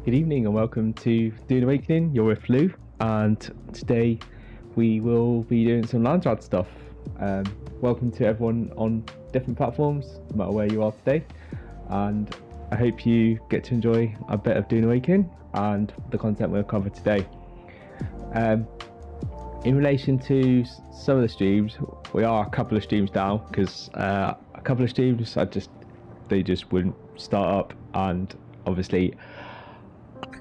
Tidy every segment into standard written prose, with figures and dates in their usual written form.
Good evening and welcome to Dune Awakening. You're with Lou, and today we will be doing some Landsraad stuff. Welcome to everyone on different platforms, no matter where you are today, and I hope you get to enjoy a bit of Dune Awakening and the content we'll cover today. In relation to some of the streams, we are a couple of streams down because I a couple of streams, they just wouldn't start up, and obviously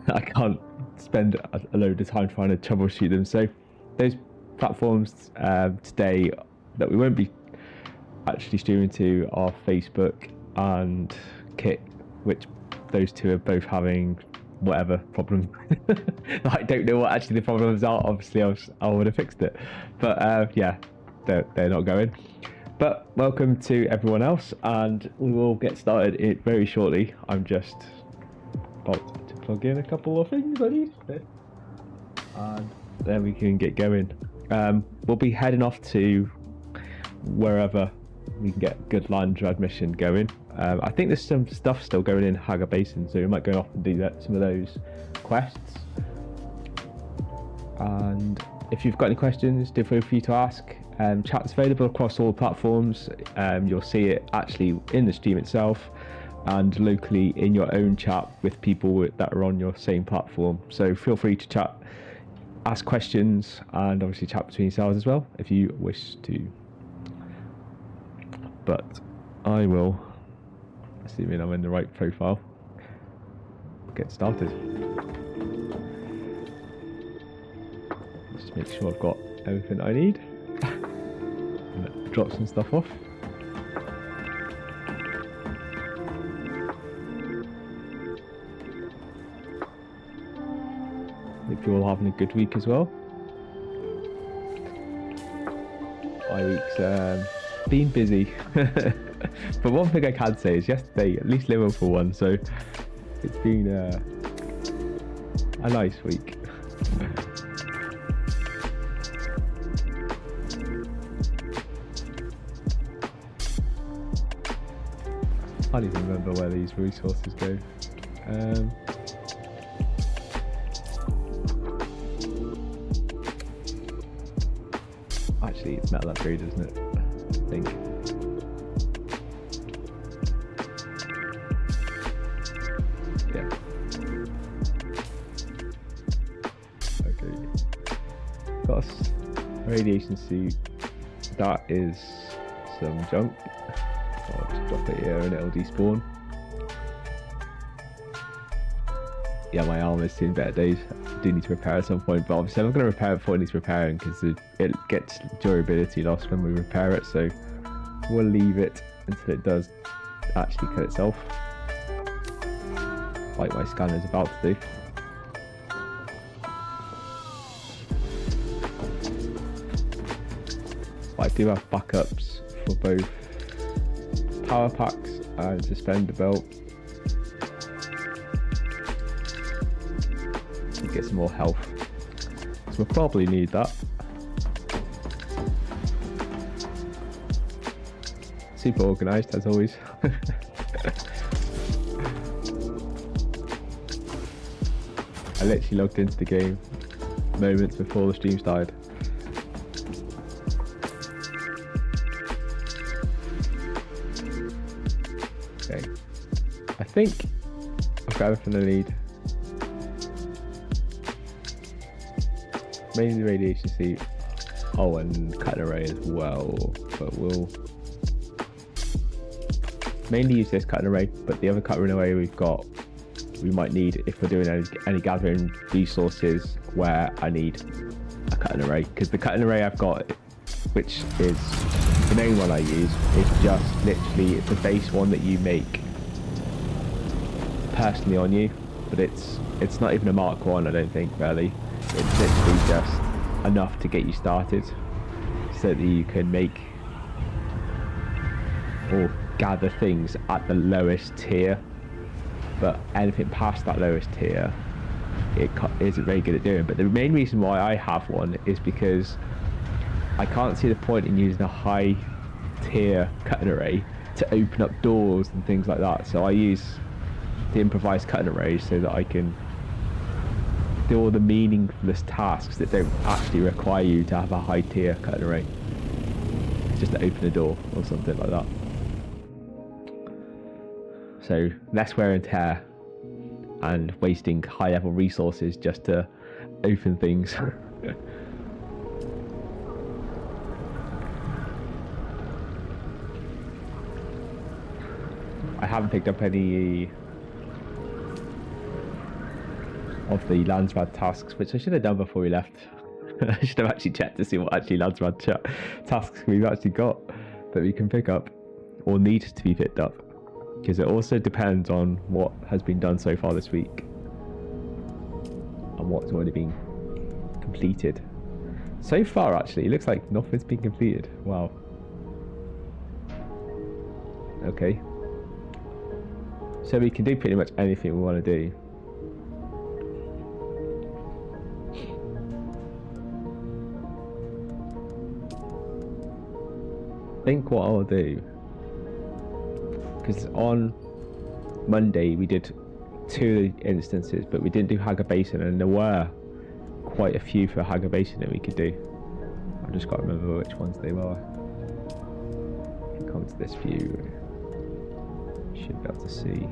I can't spend a load of time trying to troubleshoot them. So those platforms today that we won't be actually streaming to are Facebook and Kit, which those two are both having whatever problem. I don't know what actually the problems are. Obviously I would have fixed it, but yeah, they're not going. But welcome to everyone else, and we will get started very shortly. I'm just about to plug in a couple of things I need, and then we can get going. We'll be heading off to wherever we can get good Landsraad mission going. I think there's some stuff still going in Hagar Basin, so we might go off and do some of those quests. And if you've got any questions, do feel free to ask. Chat's available across all platforms. You'll see it actually in the stream itself and locally in your own chat with people that are on your same platform. So feel free to chat, ask questions, and obviously chat between yourselves as well if you wish to. But I will, assuming I'm in the right profile, get started. Just make sure I've got everything I need. And drop some stuff off. Hope you're all having a good week as well. My week's been busy. But one thing I can say is yesterday at least Liverpool won, so it's been a nice week. I can't even remember where these resources go. Actually, it's metal upgrade, isn't it? I think. Yeah. Okay. Got a radiation suit. That is some junk. I'll just drop it here and it'll despawn. Yeah, my armor's seen better days. I do need to repair at some point, but obviously I'm not going to repair it before it needs repairing because it gets durability loss when we repair it, so we'll leave it until it does actually cut itself, like my scanner's about to do. But I do have backups for both power packs and suspender belt to get some more health, so we'll probably need that. Super organised as always. I literally logged into the game moments before the stream started. Okay, I think I've got everything I need. Mainly the radiation suit. Oh, and cutting array as well, but we'll mainly use this cutting array, but the other cutting array we might need if we're doing any gathering resources where I need a cutting array, because the cutting array I've got, which is the main one I use, is just literally, it's a base one that you make personally on you, but it's not even a Mark 1, I don't think, really. It's literally just enough to get you started so that you can make or gather things at the lowest tier, but anything past that lowest tier it isn't very good at doing. But the main reason why I have one is because I can't see the point in using a high tier cutting array to open up doors and things like that, so I use the improvised cutting arrays so that I can do all the meaningless tasks that don't actually require you to have a high tier cutting array, just to open a door or something like that. So less wear and tear and wasting high level resources just to open things. I haven't picked up any of the Landsraad tasks, which I should have done before we left. I should have actually checked to see what actually Landsraad tasks we've actually got that we can pick up or need to be picked up, because it also depends on what has been done so far this week and what's already been completed. So far, actually, it looks like nothing's been completed. Wow. Okay. So we can do pretty much anything we want to do. I think what I'll do, because on Monday we did 2 instances, but we didn't do Hagar Basin, and there were quite a few for Hagar Basin that we could do. I've just got to remember which ones they were. Come to this view, should be able to see.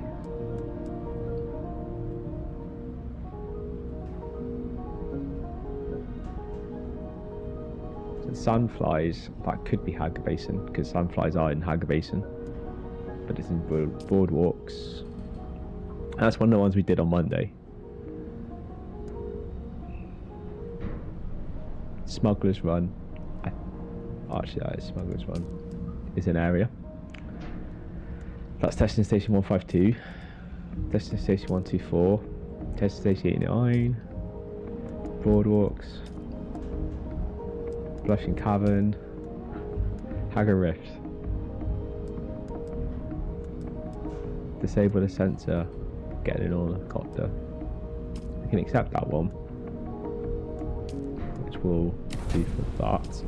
So sandflies, that could be Hagar Basin, because sandflies are in Hagar Basin, but it's in boardwalks. And that's one of the ones we did on Monday. Smuggler's Run, actually that is Smuggler's Run, is an area. That's testing station 152, testing station 124, testing station 89, boardwalks, Blushing Cavern, Hagar Rift. Disable the sensor, get in on a helicopter. We can accept that one, which we'll do for that.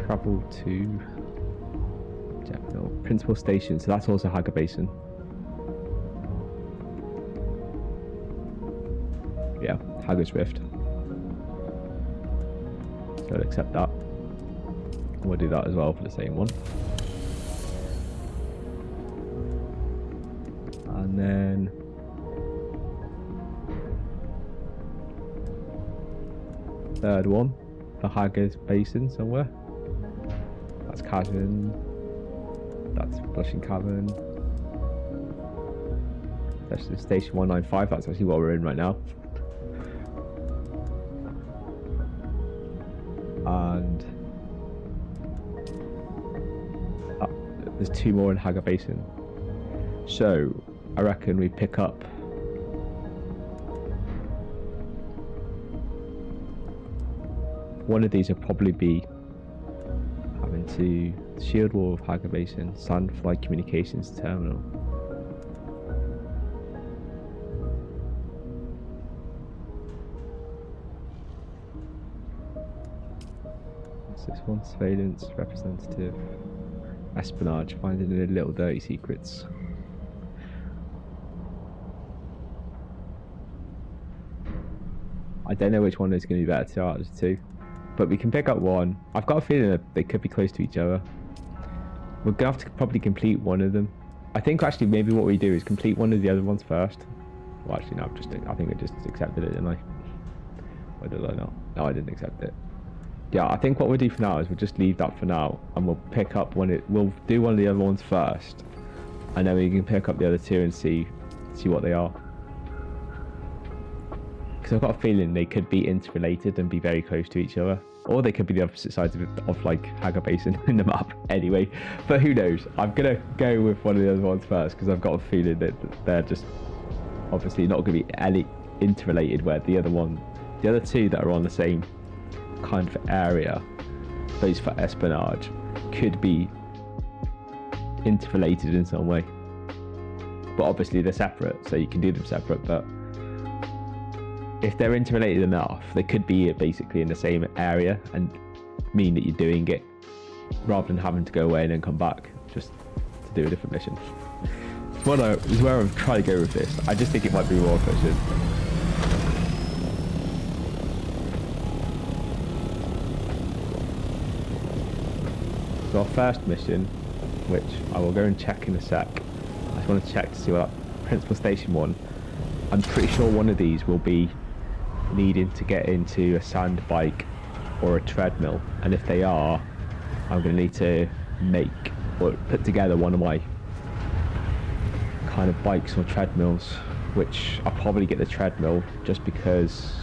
Travel to General Principal Station, so that's also Hagar Basin. Yeah, Hagar's Rift. So I'll accept that. We'll do that as well for the same one. And then third one, the Hagar's Basin somewhere. That's Cavern. That's Blushing Cavern. That's the station 195. That's actually what we're in right now. And there's 2 more in Hagar Basin. So I reckon we pick up one of these. Will probably be having to Shield Wall of Hagar Basin, Sandfly Communications Terminal. What's this one? Surveillance Representative. Espionage, finding the little dirty secrets. I don't know which one is going to be better out of the 2, but we can pick up one. I've got a feeling that they could be close to each other. We're going to have to probably complete one of them. I think actually maybe what we do is complete one of the other ones first. Well, actually no, I think I just accepted it, didn't I? Or did I not? No, I didn't accept it. Yeah, I think what we'll do for now is we'll just leave that for now, and we'll pick up we'll do one of the other ones first, and then we can pick up the other 2 and see what they are. Because I've got a feeling they could be interrelated and be very close to each other, or they could be the opposite sides of like Hagar Basin in the map. Anyway, but who knows? I'm gonna go with one of the other ones first because I've got a feeling that they're just obviously not going to be any interrelated. Where the other 2 that are on the same kind of area, those for espionage, could be interrelated in some way, but obviously they're separate, so you can do them separate. But if they're interrelated enough, they could be basically in the same area and mean that you're doing it rather than having to go away and then come back just to do a different mission. It's where I'm trying to go with this. I just think it might be more efficient. So our first mission, which I will go and check in a sec. I just want to check to see what Principal Station 1. I'm pretty sure one of these will be needing to get into a sand bike or a treadmill, and if they are, I'm going to need to make or put together one of my kind of bikes or treadmills, which I'll probably get the treadmill just because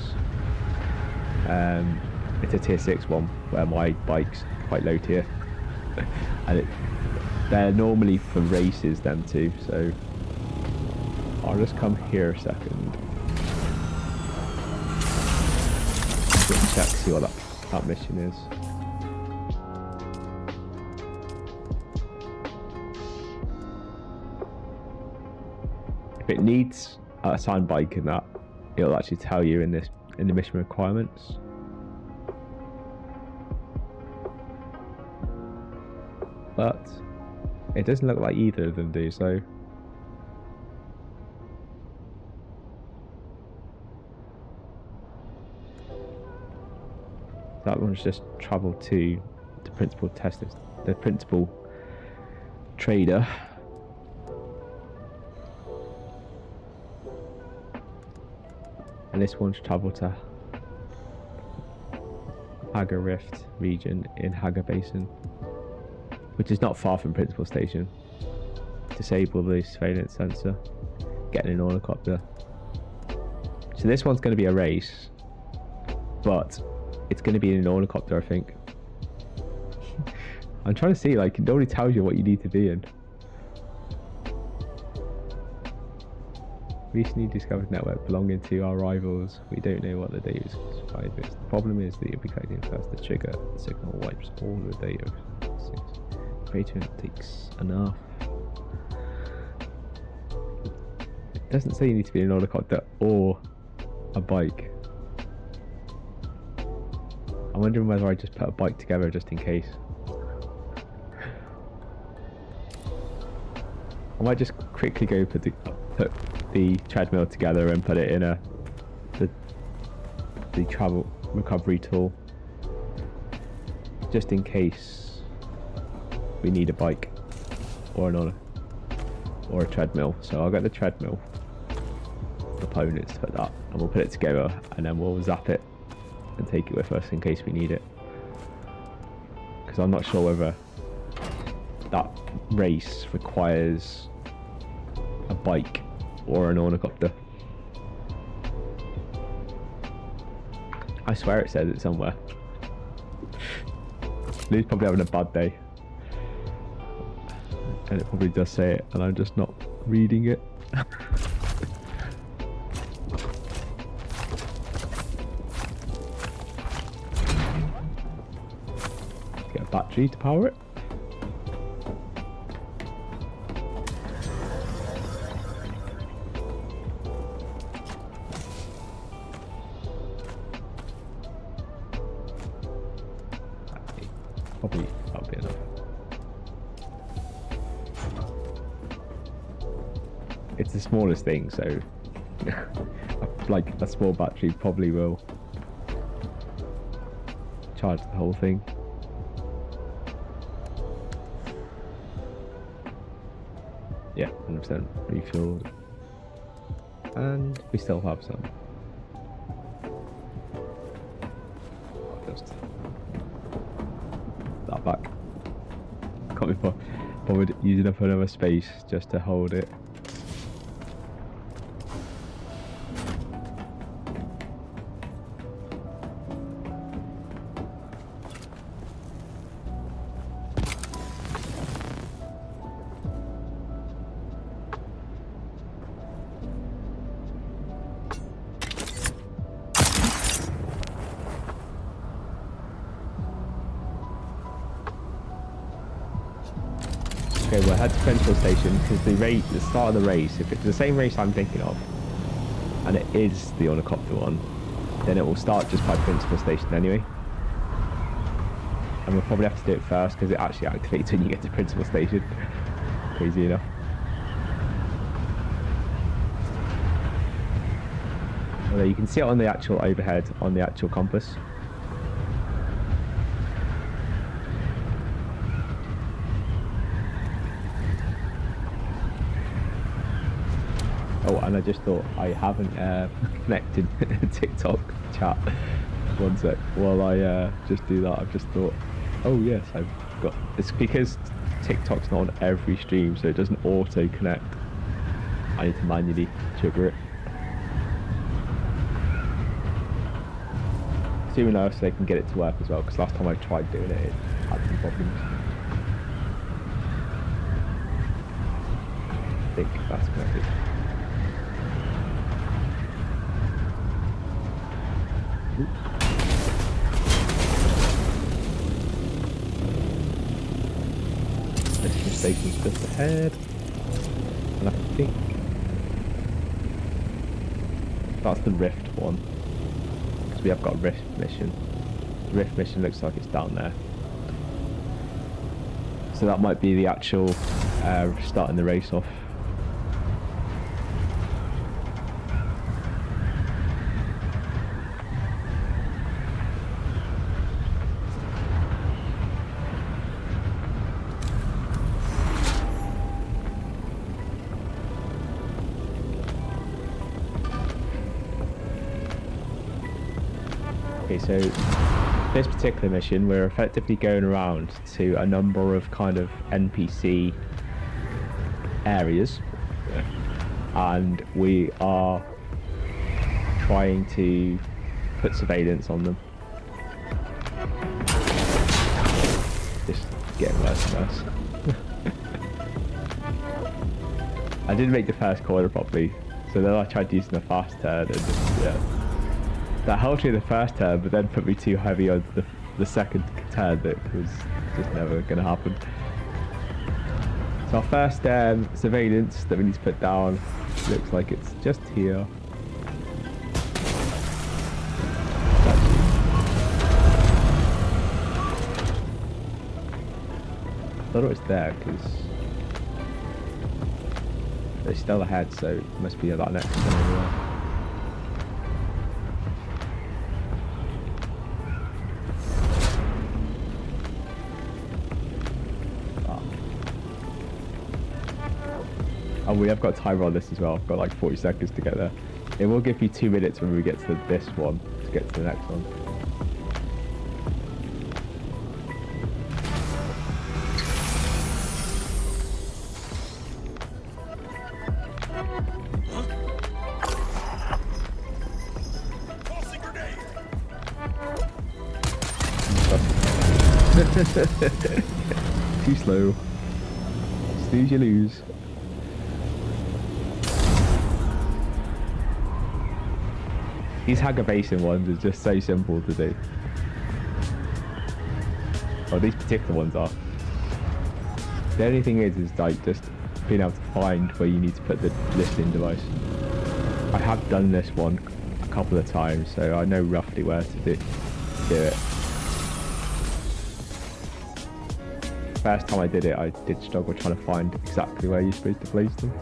it's a tier 6 one where my bike's quite low tier. And they're normally for races, them two, so I'll just come here a second. Just check, see what that mission is. If it needs a assigned bike in that, it'll actually tell you in the mission requirements. But it doesn't look like either of them do, so that one's just travel to the principal tester, the principal trader. And this one's travel to Haga Rift region in Haga Basin, which is not far from principal station. Disable the surveillance sensor, get an ornithopter. So this one's going to be a race, but it's going to be in an ornithopter, I think. I'm trying to see, like, it only tells you what you need to be in. Recently discovered network belonging to our rivals. We don't know what the data is supplied with. The problem is that you'll be collecting first. The trigger signal wipes all the data. Greater takes enough. It doesn't say you need to be an ornithopter or a bike. I'm wondering whether I just put a bike together just in case. I might just quickly go put the treadmill together and put it in the travel recovery tool, just in case we need a bike or or a treadmill. So I'll get the treadmill components to put that, and we'll put it together, and then we'll zap it and take it with us in case we need it, because I'm not sure whether that race requires a bike or an ornithopter. I swear it says it somewhere. Lou's probably having a bad day, and it probably does say it, and I'm just not reading it. Get a battery to power it. Probably that'll be enough. It's the smallest thing, so like a small battery probably will charge the whole thing. Yeah, 100% refueled, and we still have some. Just that back. Can't be bothered using up another space just to hold it. Okay, we'll head to Principal Station, because the start of the race, if it's the same race I'm thinking of, and it is the ornithopter one, then it will start just by Principal Station anyway. And we'll probably have to do it first, because it actually activates when you get to Principal Station. Crazy enough. Although you can see it on the actual overhead, on the actual compass. Oh, and I just thought I haven't connected TikTok chat. One sec. While I just do that, I've just thought, oh yes, I've it's because TikTok's not on every stream, so it doesn't auto connect. I need to manually trigger it. Assuming else they can get it to work as well, because last time I tried doing it, it had some problems. I think that's connected. Mission station's just ahead, and I think that's the Rift one, because we have got a Rift mission. The Rift mission looks like it's down there, so that might be the actual starting the race off. Okay, so this particular mission, we're effectively going around to a number of kind of NPC areas, and we are trying to put surveillance on them. Just getting worse and worse. I didn't make the first corner properly, so then I tried using the fast turn and just, yeah. That helped me the first turn, but then put me too heavy on the second turn that was just never going to happen. So our first surveillance that we need to put down looks like it's just here. I thought it was there because they're still ahead, so it must be that next one anyway. And we have got a timer on this as well. I've got like 40 seconds to get there. It will give you 2 minutes when we get to this one to get to the next one. Too slow. Snooze you lose. These Hager Basin ones are just so simple to do. Well, these particular ones are. The only thing is like just being able to find where you need to put the listening device. I have done this one a couple of times, so I know roughly where to do it. First time I did it, I did struggle trying to find exactly where you're supposed to place them.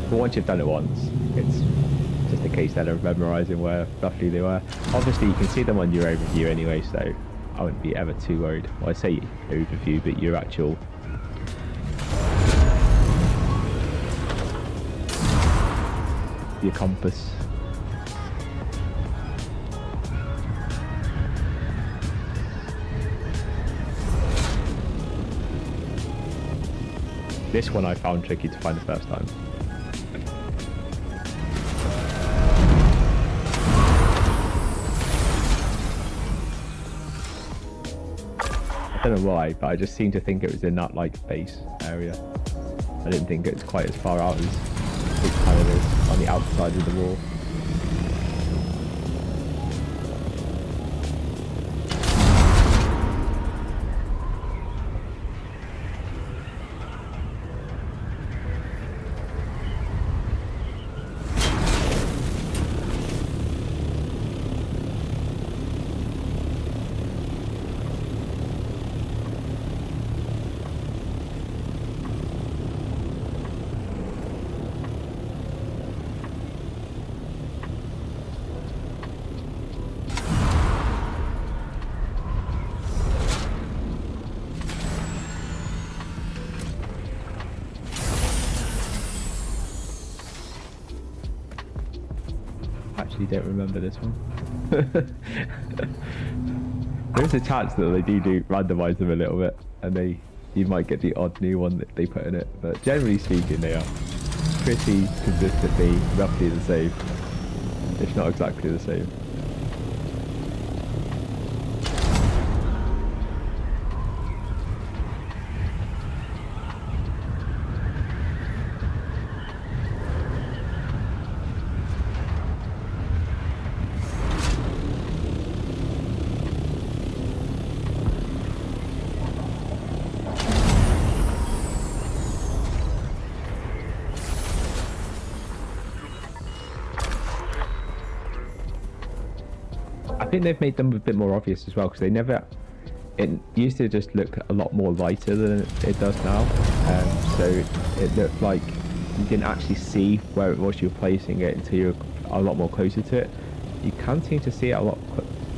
But once you've done it once, it's just a case then of memorising where roughly they were. Obviously you can see them on your overview anyway, so I wouldn't be ever too worried. Well, I say overview, but your actual your compass. This one I found tricky to find the first time. I don't know why, but I just seem to think it was in that like base area. I didn't think it was quite as far out as it kind of is on the outside of the wall. actually don't remember this one. There's a chance that they do randomize them a little bit, and you might get the odd new one that they put in it. But generally speaking, they are pretty consistently roughly the same, if not exactly the same. I think they've made them a bit more obvious as well, because it used to just look a lot more lighter than it does now. So it looked like you didn't actually see where it was you were placing it until you were a lot more closer to it. You can seem to see it a lot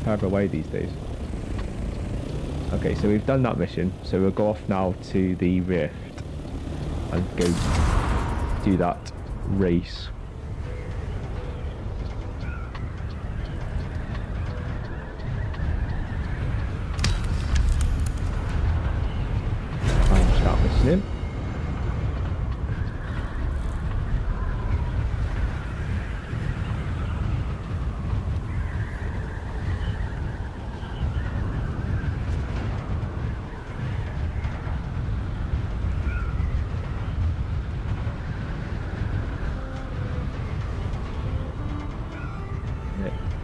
further away these days. Okay, so we've done that mission, so we'll go off now to the rift and go do that race. Him.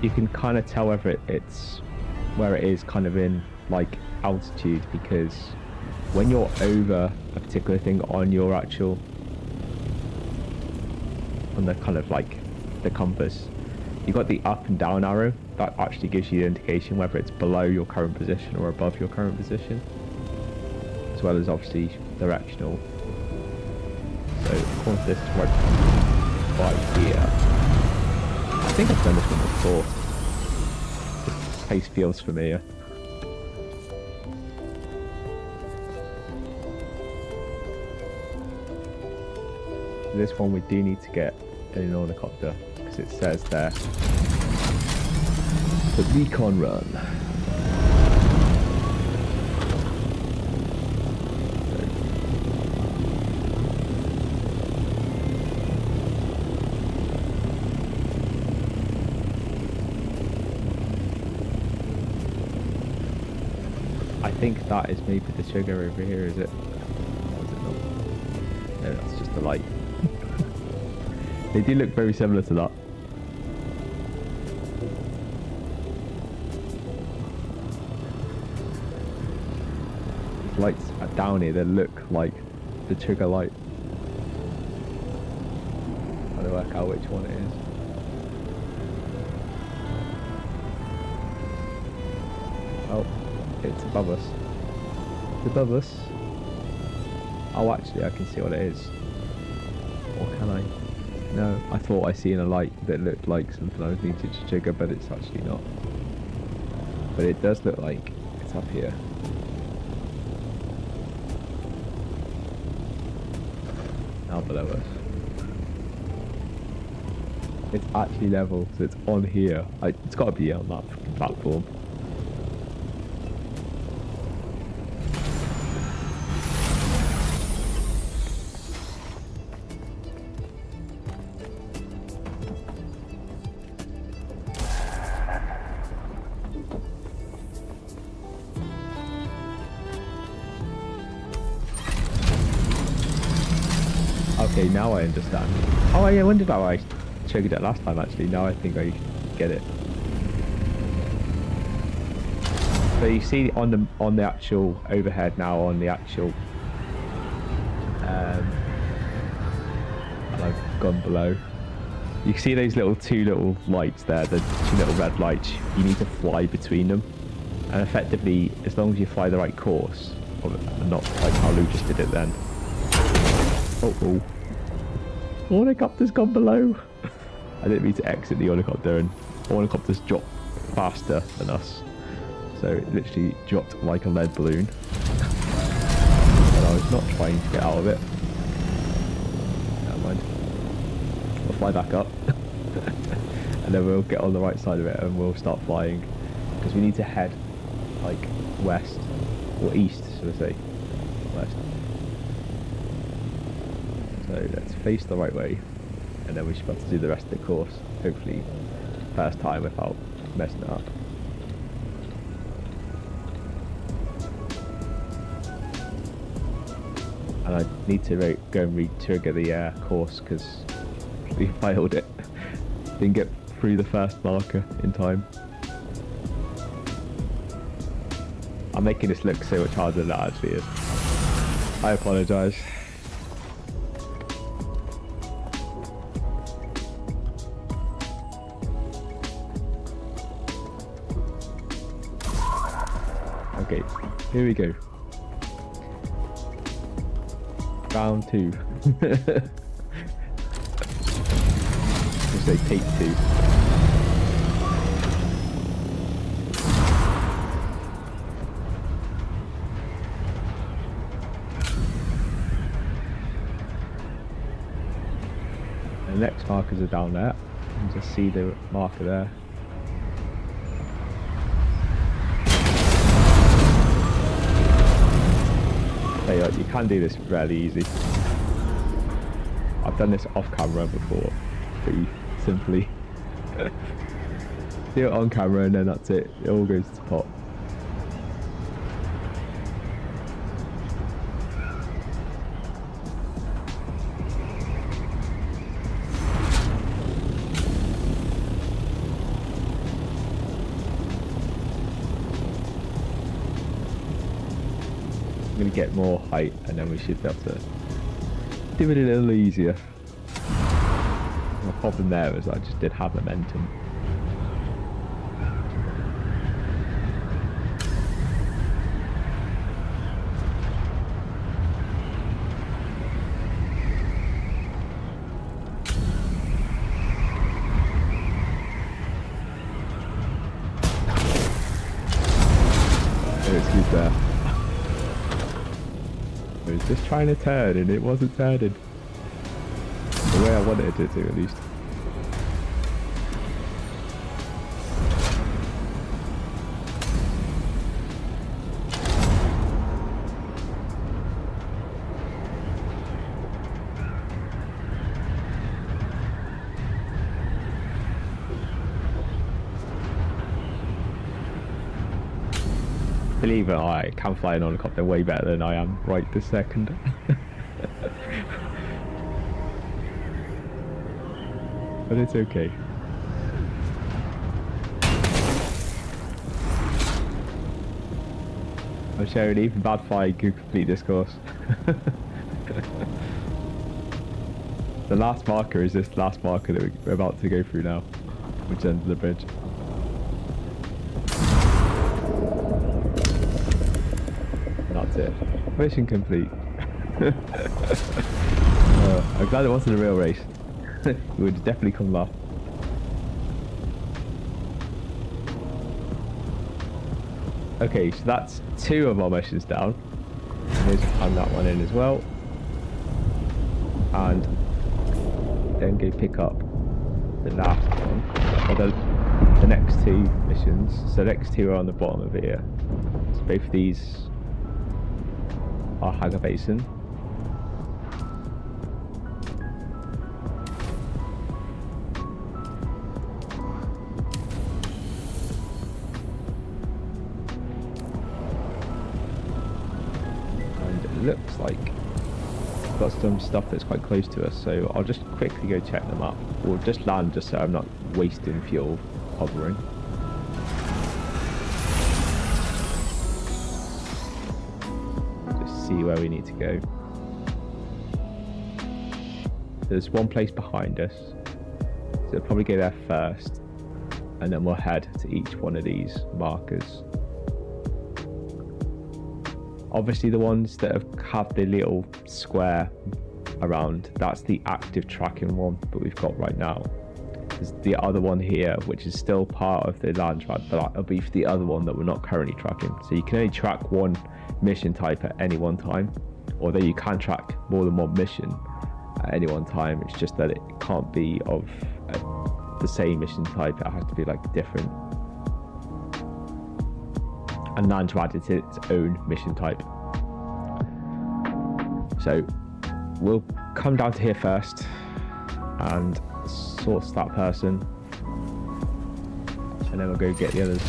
You can kind of tell whether it's where it is kind of in like altitude, because when you're over a particular thing on your actual, on the kind of like the compass, you've got the up and down arrow that actually gives you the indication whether it's below your current position or above your current position, as well as obviously directional. So of course this right here, I think I've done this one before. This place feels familiar. This one we do need to get an ornithopter, because it says there the recon run. I think that is maybe the trigger over here, is it? Or is it not? No, that's just the light. They do look very similar to that. The lights are down here, they look like the trigger light. Trying to work out which one it is. Oh, it's above us. It's above us. Oh, actually, I can see what it is. Or can I? No, I thought I seen a light that looked like something I was needed to trigger, but it's actually not. But it does look like it's up here. Now below us. It's actually level, so it's on here. It's got to be on that platform. Okay, now I understand. Oh, I wondered how I triggered it last time, actually. Now I think I get it. So you see on the actual overhead now, on the actual and I've gone below. You can see those two little lights there, the two little red lights. You need to fly between them, and effectively, as long as you fly the right course, or not like how Lou just did it then. Oh. Ornithopter's gone below. I didn't mean to exit the ornithopter, and ornithopters drop faster than us. So it literally dropped like a lead balloon. And I was not trying to get out of it. Never mind. I'll fly back up. and then we'll get on the right side of it and we'll start flying, because we need to head like west or east, should I say, west. So let's face the right way, and then we should be able to do the rest of the course, hopefully first time without messing it up. And I need to go and re-trigger the course because we failed it. Didn't get through the first marker in time. I'm making this look so much harder than it actually is. I apologise. Okay, here we go. Round 2. Just say take 2. The next markers are down there. You can just see the marker there. You can do this really easy. I've done this off camera before, pretty simply. Do it on camera and then that's it. It all goes to pot. I'm going to get more height and then we should be able to do it a little easier. The problem there is I just did have momentum. No excuse there. I was just trying to turn and it wasn't turning the way I wanted it to, at least. Believe it or not, I can fly an helicopter way better than I am right this second. But it's okay. I'm showing even bad flying could complete this course. The last marker is this last marker that we're about to go through now, which ends the bridge. That's it. Mission complete. I'm glad it wasn't a real race. We would definitely come last. Okay, so that's 2 of our missions down. Here's hand that one in as well. And then go pick up the last one. Or the next 2 missions. So the next 2 are on the bottom of here. So both of these are Haga Basin. And it looks like we've got some stuff that's quite close to us, so I'll just quickly go check them up. Or just land just so I'm not wasting fuel hovering. See where we need to go. There's one place behind us, so we'll probably go there first, and then we'll head to each one of these markers. Obviously the ones that have the little square around, that's the active tracking one that we've got right now. There's the other one here, which is still part of the Landsraad, but that'll be for the other one that we're not currently tracking. So you can only track one mission type at any one time, although you can track more than one mission at any one time. It's just that it can't be of the same mission type. It has to be like different. And Landsraad is its own mission type. So we'll come down to here first and source that person, and then we'll go get the others.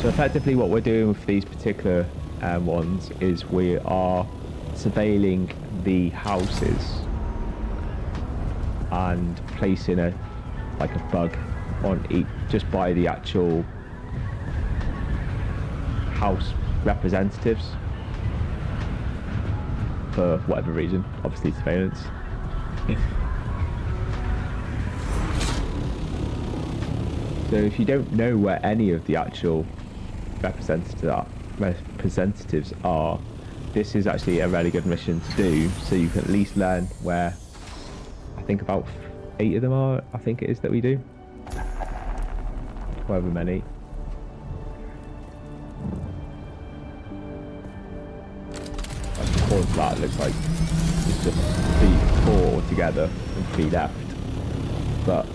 So effectively what we're doing with these particular ones is we are surveilling the houses and placing a bug on each, just by the actual house representatives for whatever reason, obviously surveillance. So if you don't know where any of the actual representatives are, this is actually a really good mission to do, so you can at least learn where, I think about 8 of them are, I think it is, that we do. However many. According to that, it looks like it's just 4 altogether and 3 left. But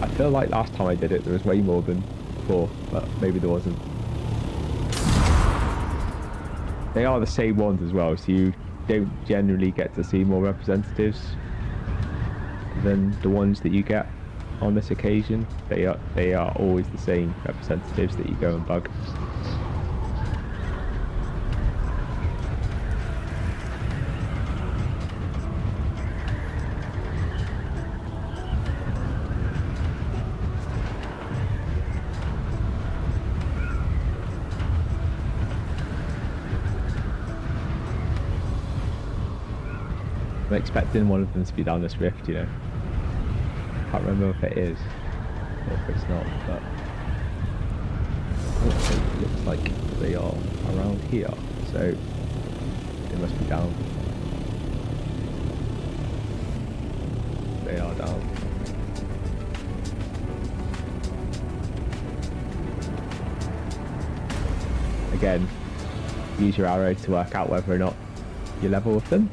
I feel like last time I did it there was way more than 4, but maybe there wasn't. They are the same ones as well, so you don't generally get to see more representatives than the ones that you get on this occasion. They are always the same representatives that you go and bug. I'm expecting one of them to be down this rift, you know. Can't remember if it is or if it's not, but it looks like they are around here, so they must be down. They are down. Again, use your arrow to work out whether or not you level with them.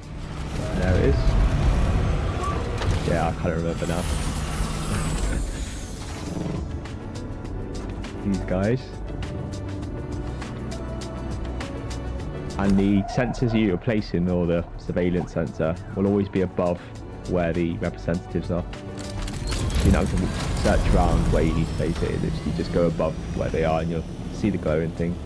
There it is. Yeah, I can't remember now. These guys. And the sensors you're placing, or the surveillance sensor, will always be above where the representatives are. You don't have to search around where you need to place it. You just go above where they are and you'll see the glowing thing.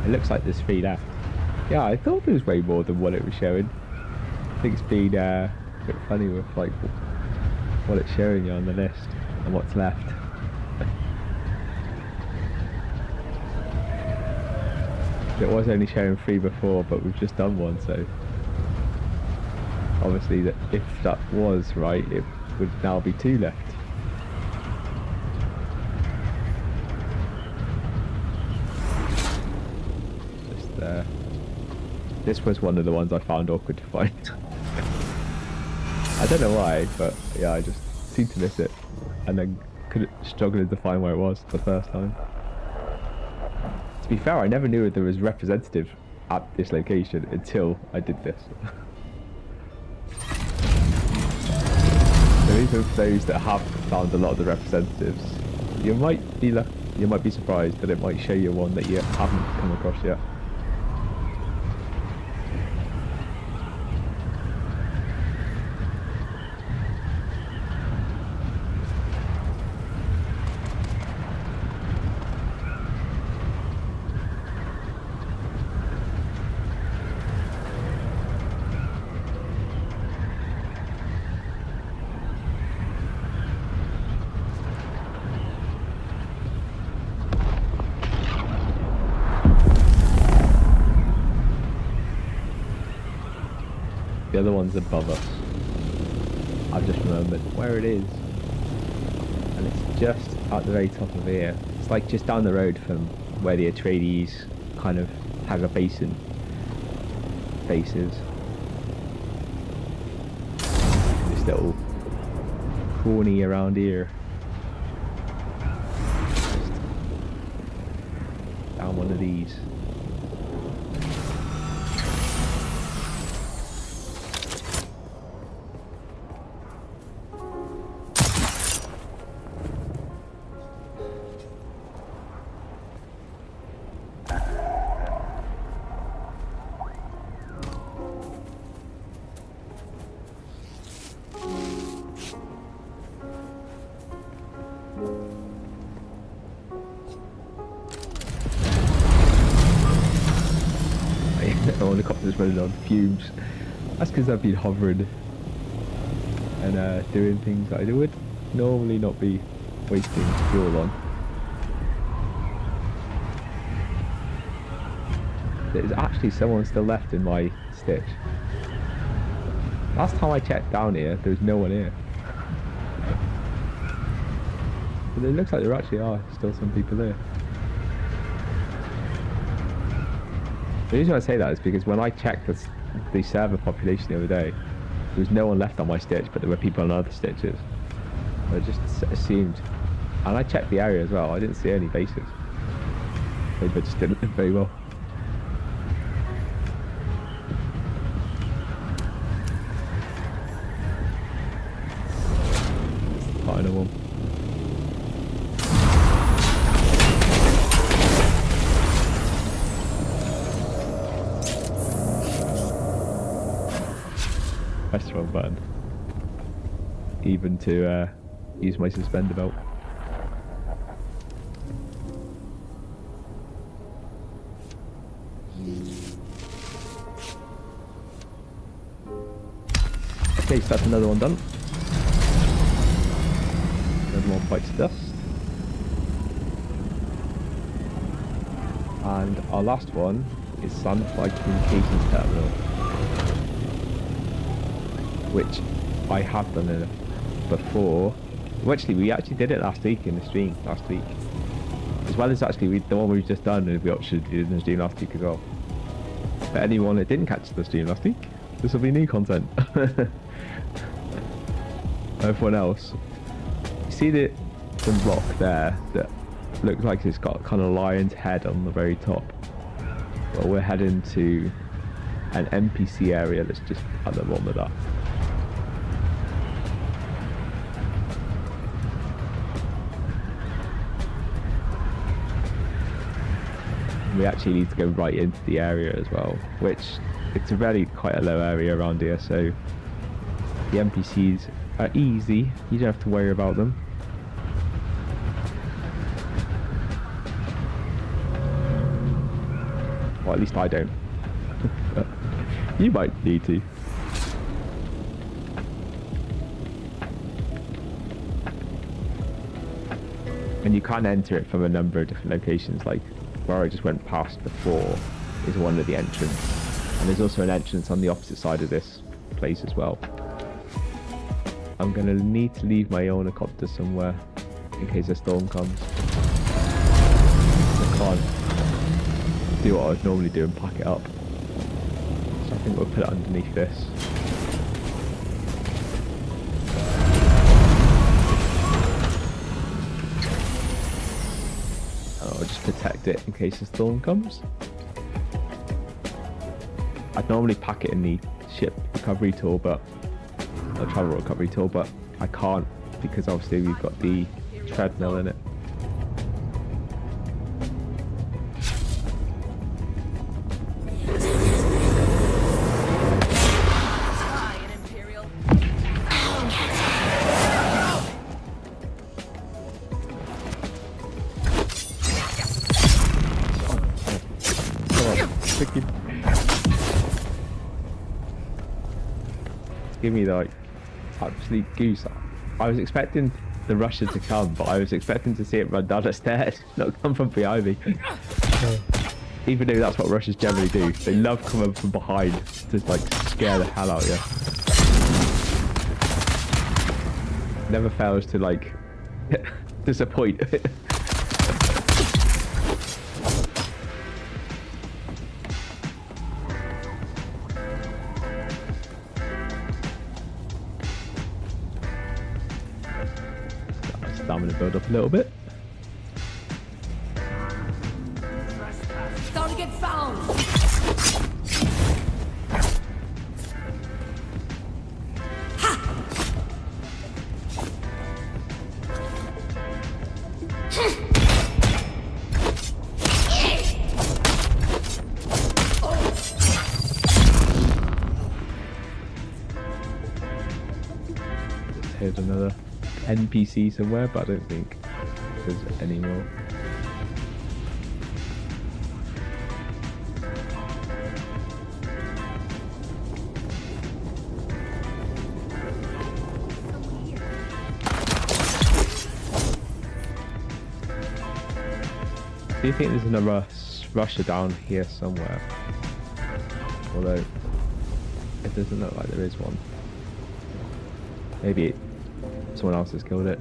It looks like there's 3 left. Yeah, I thought there was way more than what it was showing. I think it's been a bit funny with like what it's showing you on the list and what's left. It was only showing 3 before, but we've just done one, so obviously that if that was right, it would now be 2 left. This was one of the ones I found awkward to find. I don't know why, but yeah, I just seemed to miss it, and then struggling to find where it was the first time. To be fair, I never knew there was a representative at this location until I did this. So even for those that have found a lot of the representatives, you might be surprised that it might show you one that you haven't come across yet. other one's above us. I've just remembered where it is. And it's just at the very top of here. It's like just down the road from where the Atreides kind of have a bases. This little corny around here. Just down one of these. The helicopter's running on fumes. That's because I've been hovering and doing things that I would normally not be wasting fuel on. There's actually someone still left in my stitch. Last time I checked down here, there was no one here. But it looks like there actually are still some people there. The reason I say that is because when I checked the server population the other day, there was no one left on my stitch, but there were people on other stitches. I just assumed. And I checked the area as well, I didn't see any bases. Maybe I just didn't look very well. Final one. Press the wrong button. Even to use my suspender belt. Okay, so that's another one done. Another one bites dust. And our last one is Sandfly Communications Terminal, which I have done it before. Well, actually, we actually did it last week in the stream last week, as well as actually the one we've just done. We actually did in the stream last week as well. For anyone that didn't catch the stream last week, this will be new content. Everyone else, you see the block there that looks like it's got kind of lion's head on the very top? Well, we're heading to an NPC area that's just at the bottom of that. We actually need to go right into the area as well, which it's a really quite a low area around here, so the NPCs are easy, you don't have to worry about them. Well, at least I don't. You might need to. And you can enter it from a number of different locations, like where I just went past before is one of the entrances. And there's also an entrance on the opposite side of this place as well. I'm going to need to leave my own helicopter somewhere in case a storm comes. I can't do what I would normally do and pack it up. So I think we'll put it underneath this. And I'll just protect it in case a storm comes. I'd normally pack it in the ship recovery tool, but a travel recovery tool, but I can't because obviously we've got the treadmill in it. Give me like absolute goose. I was expecting the Russia to come, but I was expecting to see it run down the stairs, not come from behind me. Even though that's what Russians generally do. They love coming from behind to like scare the hell out of you. Never fails to like disappoint. Stamina build up a little bit. Target found. Here's another NPC somewhere, but I don't think there's any more. Do you think there's another Russia down here somewhere? Although it doesn't look like there is one. Maybe someone else has killed it.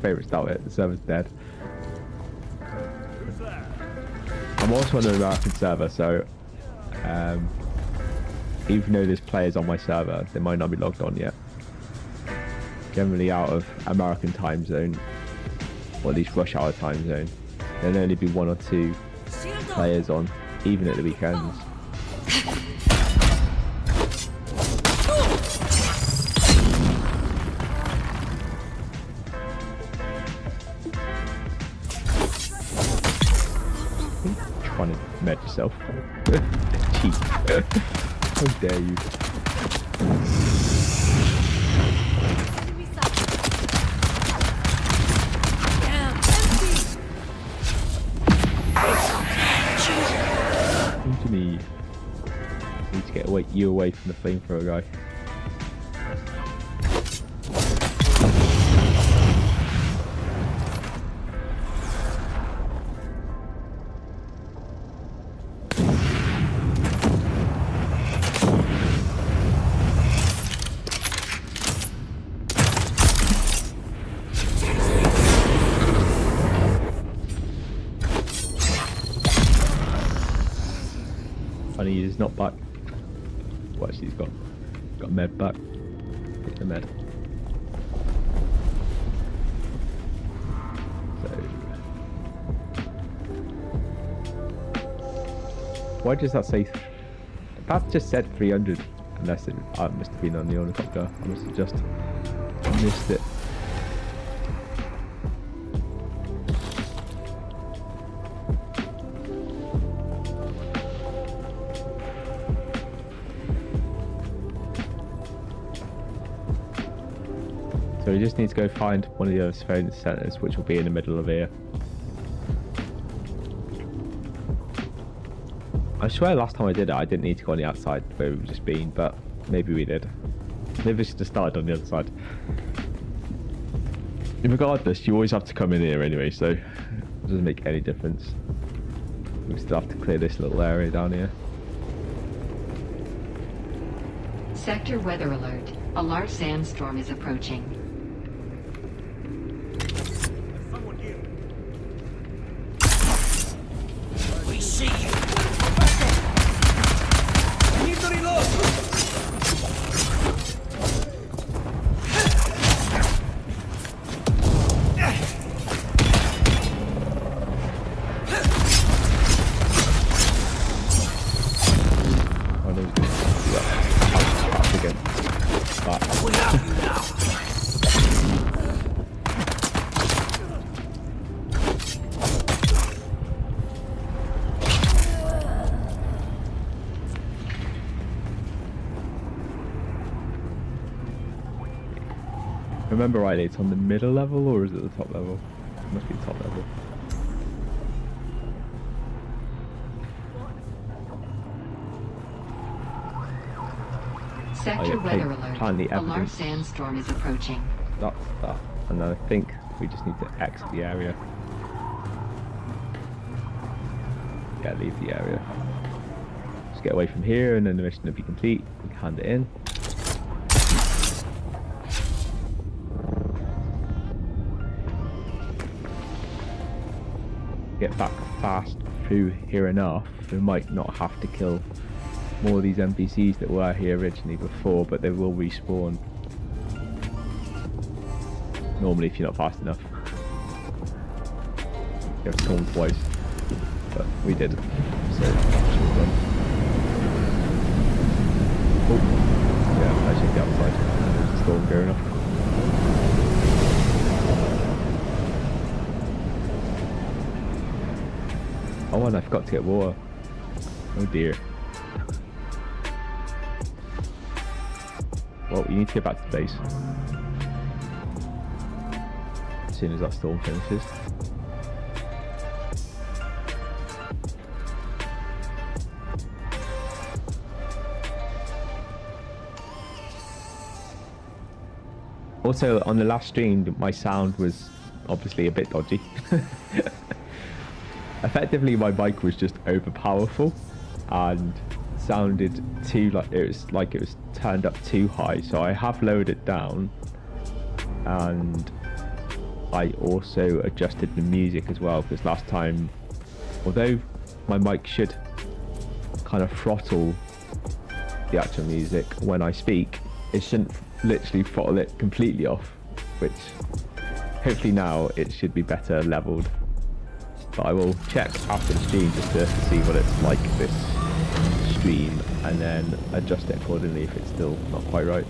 Favourites doubt it. The server's dead. I'm also on an American server, so even though there's players on my server, they might not be logged on yet. Generally out of American time zone, or at least rush hour time zone, there'll only be 1 or 2 players on, even at the weekends. Trying to med yourself. Cheat. How dare you. Come to me. Need to get you away from the flamethrower guy. Funny, he's not back. Well, actually, he's got med back. Get the med. So, why does that say? That just said 300. Unless it, I must have been on the helicopter. I must have just missed it. So we just need to go find one of the other surveillance centres, which will be in the middle of here. I swear last time I did it, I didn't need to go on the outside where we've just been, but maybe we did. Maybe we should have started on the other side. Regardless, you always have to come in here anyway, so it doesn't make any difference. We still have to clear this little area down here. Sector weather alert. A large sandstorm is approaching. We see you. I need to reload. Oh, no, again. We have you now. Remember rightly, it's on the middle level, or is it the top level? It must be top level. Sector weather alert. Plan the A large evidence. sandstorm is approaching. That's that. And then I think we just need to exit the area. Yeah, leave the area. Just get away from here and then the mission will be complete. We can hand it in. Get back fast through here enough. We might not have to kill more of these NPCs that were here originally before, but they will respawn. Normally if you're not fast enough. You have to kill them twice. But we did. So that's all done. Oh, yeah, I should get outside. There's a storm going off. Oh, and I forgot to get water. Oh dear. Well, we need to get back to the base as soon as that storm finishes. Also, on the last stream, my sound was obviously a bit dodgy. Effectively, my mic was just overpowerful and sounded too like it was turned up too high. So I have lowered it down, and I also adjusted the music as well, because last time, although my mic should kind of throttle the actual music when I speak, it shouldn't literally throttle it completely off, which hopefully now it should be better leveled. But I will check after the stream just to see what it's like this stream and then adjust it accordingly if it's still not quite right.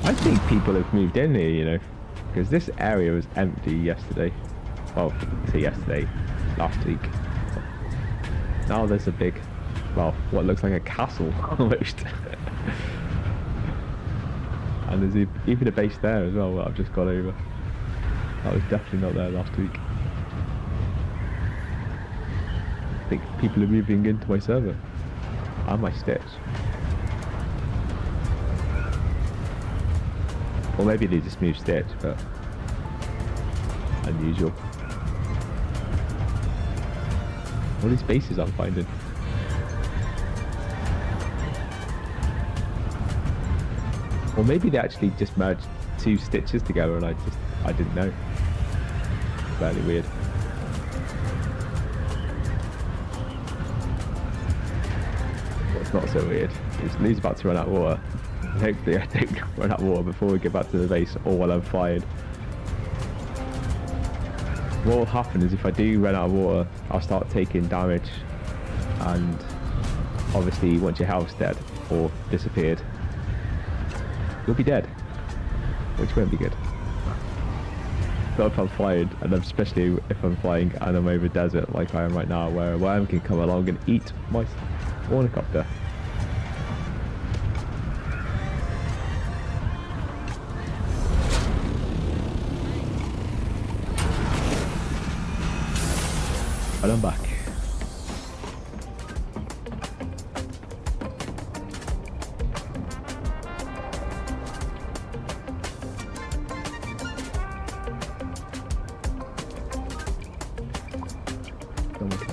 I think people have moved in here, you know, because this area was empty yesterday. Well, I say yesterday, last week. Now there's a big, well, what looks like a castle almost. And there's even a base there as well that I've just got over. That was definitely not there last week. I think people are moving into my server and my stitch. Or maybe they just moved stitch, but unusual. All these bases I'm finding. Or maybe they actually just merged two stitches together and I didn't know. Fairly weird. What's not so weird is Lee's about to run out of water. And hopefully I don't run out of water before we get back to the base or while I'm fired. What will happen is if I do run out of water, I'll start taking damage, and obviously once your health's dead or disappeared, you'll be dead, which won't be good. But if I'm flying, and especially if I'm flying and I'm over desert like I am right now, where a worm can come along and eat my ornithopter. And I'm back.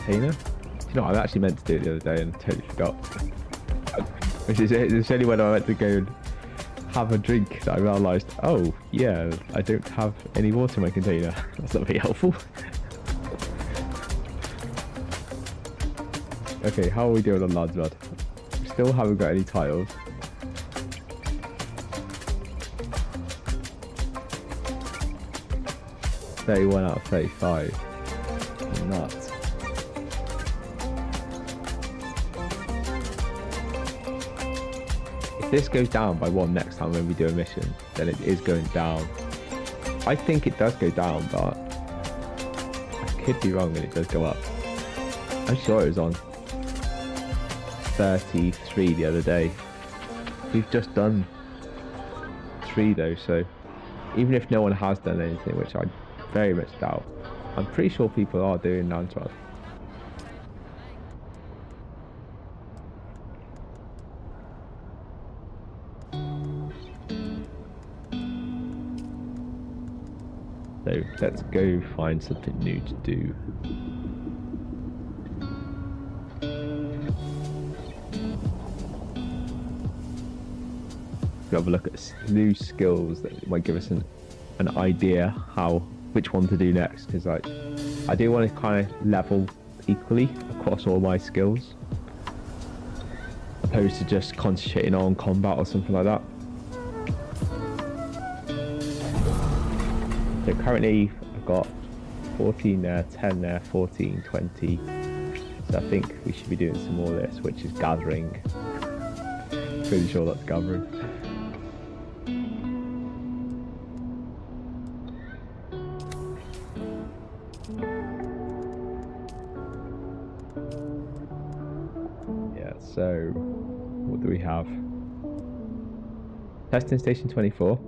Container. You know, I actually meant to do it the other day and totally forgot. Which is it's only when I went to go and have a drink that I realised, oh yeah, I don't have any water in my container. That's not very helpful. Okay, how are we doing on Landsraad? Still haven't got any titles. $31 out of 35. Nuts. If this goes down by 1 next time when we do a mission, then it is going down. I think it does go down, but I could be wrong and it does go up. I'm sure it was on 33 the other day. We've just done 3 though, so even if no one has done anything, which I very much doubt, I'm pretty sure people are doing Landsraad. So let's go find something new to do. We'll have a look at new skills that might give us an idea which one to do next, because like I do want to kind of level equally across all my skills, opposed to just concentrating on combat or something like that. So currently I've got 14 there, 10 there, 14, 20. So I think we should be doing some more of this, which is gathering. Pretty sure that's gathering. Yeah, so what do we have? Testing station 24.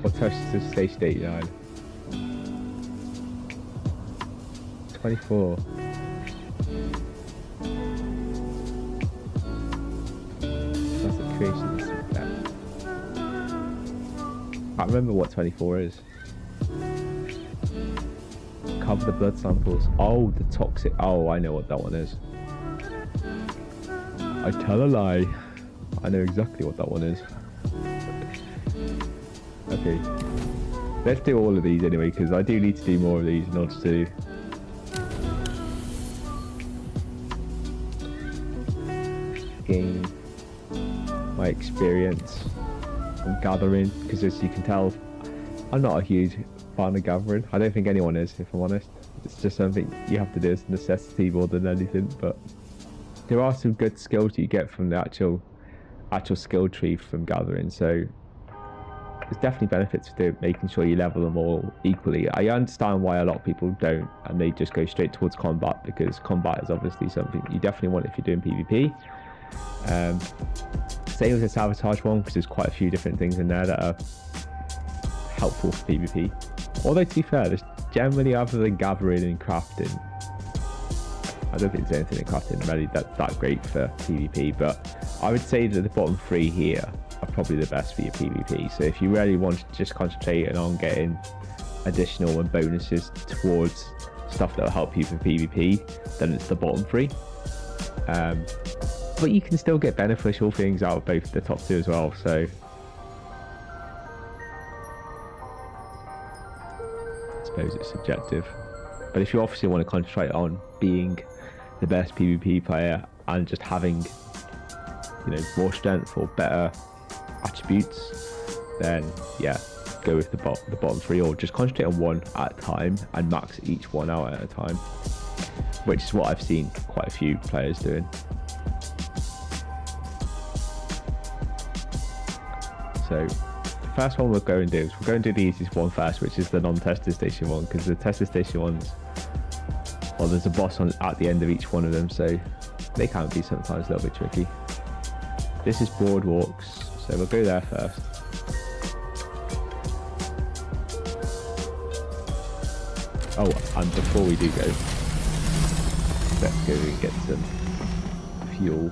Or testing station 89. 24. That's the creation of that. I can't remember what 24 is. Cover the blood samples. Oh, the toxic. Oh, I know what that one is. I tell a lie. I know exactly what that one is. Okay. Let's do all of these anyway, because I do need to do more of these in order to gain my experience from gathering, because as you can tell, I'm not a huge fan of gathering. I don't think anyone is, if I'm honest. It's just something you have to do as a necessity more than anything, but there are some good skills you get from the actual skill tree from gathering, so there's definitely benefits to making sure you level them all equally. I understand why a lot of people don't, and they just go straight towards combat, because combat is obviously something you definitely want if you're doing PvP. Same with the sabotage one, because there's quite a few different things in there that are helpful for PvP. Although to be fair, there's generally, other than gathering and crafting, I don't think there's anything in crafting really that's that great for PvP, but I would say that the bottom three here are probably the best for your PvP. So if you really want to just concentrate on getting additional and bonuses towards stuff that will help you for PvP, then it's the bottom three. But you can still get beneficial things out of both the top two as well, so I suppose it's subjective. But if you obviously want to concentrate on being the best PvP player and just having, you know, more strength or better attributes, then yeah, go with the bottom three, or just concentrate on one at a time and max each one out at a time, which is what I've seen quite a few players doing. So the first one we'll go and do is we're going to do the easiest one first, which is the non-testing station one, because the testing station ones, well, there's a boss at the end of each one of them, so they can be sometimes a little bit tricky. This is boardwalks, so we'll go there first. Oh, and before we do go, let's go and get some fuel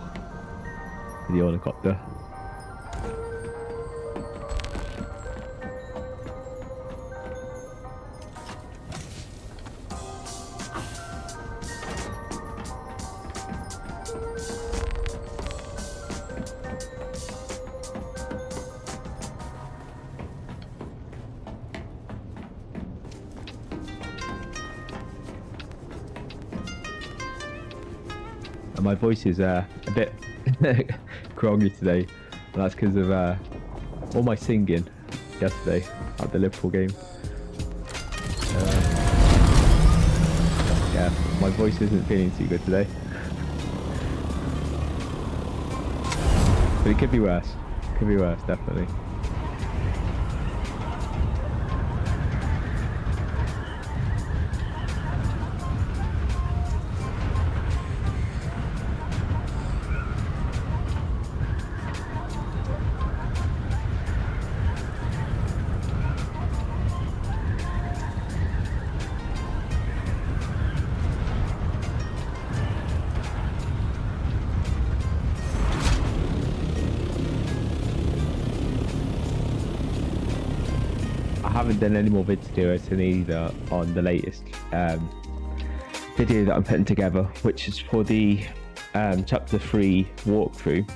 for the helicopter. My voice is a bit groggy today, and that's because of all my singing yesterday at the Liverpool game. Yeah, my voice isn't feeling too good today, but it could be worse. Could be worse, definitely. haven't done any more videos either on the latest video that I'm putting together, which is for the chapter 3 walkthrough,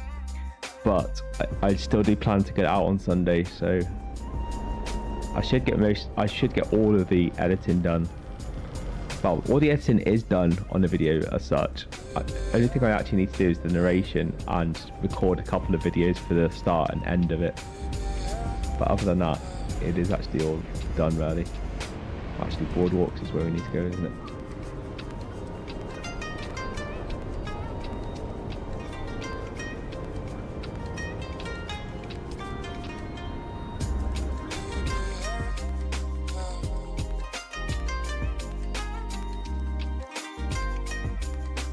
but I still do plan to get it out on Sunday, so I should get all of the editing done. Well, all the editing is done on the video as such. The only thing I actually need to do is the narration and record a couple of videos for the start and end of it. But other than that, it is actually all done really. Actually, boardwalks is where we need to go, isn't it?